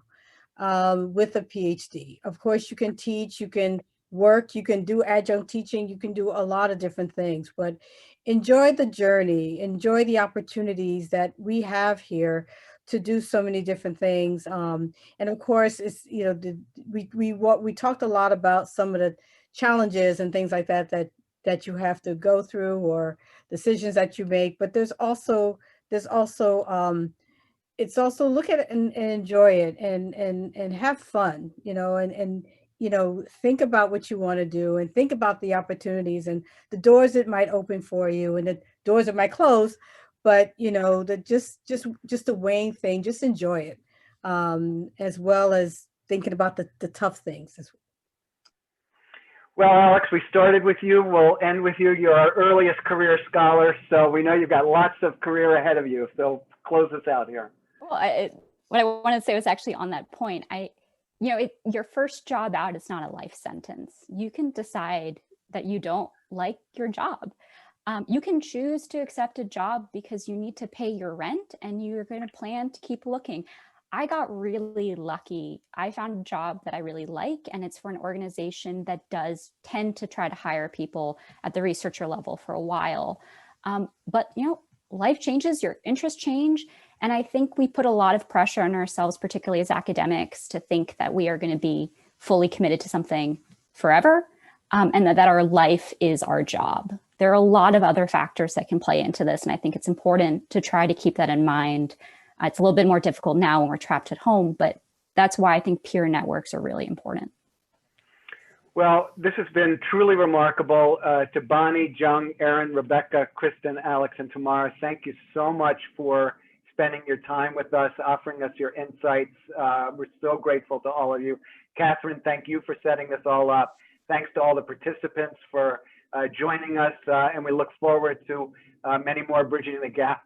with a PhD. Of course, you can teach, you can work, you can do adjunct teaching, you can do a lot of different things, but enjoy the journey, enjoy the opportunities that we have here to do so many different things. And of course, it's, we talked a lot about some of the challenges and things like that you have to go through, or decisions that you make, but there's also it's also look at it and enjoy it and have fun, and think about what you want to do, and think about the opportunities and the doors it might open for you and the doors it might close, but just the weighing thing, just enjoy it, as well as thinking about the tough things.
Well, Alex, we started with you. We'll end with you. You're our earliest career scholar, so we know you've got lots of career ahead of you. So close us out here.
Well, what I wanted to say was actually on that point. Your first job out is not a life sentence. You can decide that you don't like your job. You can choose to accept a job because you need to pay your rent and you're going to plan to keep looking. I got really lucky. I found a job that I really like, and it's for an organization that does tend to try to hire people at the researcher level for a while. But life changes, your interests change. And I think we put a lot of pressure on ourselves, particularly as academics, to think that we are going to be fully committed to something forever, and that our life is our job. There are a lot of other factors that can play into this, and I think it's important to try to keep that in mind. It's a little bit more difficult now when we're trapped at home, but that's why I think peer networks are really important.
Well, this has been truly remarkable. To Bonnie, Jung, Erin, Rebecca, Kristin, Alex, and Tamara, thank you so much for spending your time with us, offering us your insights. We're so grateful to all of you. Catherine, thank you for setting this all up. Thanks to all the participants for joining us, and we look forward to many more Bridging the Gap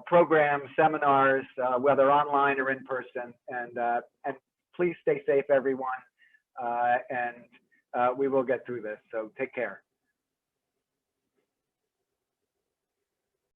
programs, seminars, whether online or in person. And please stay safe, everyone, and we will get through this. So take care.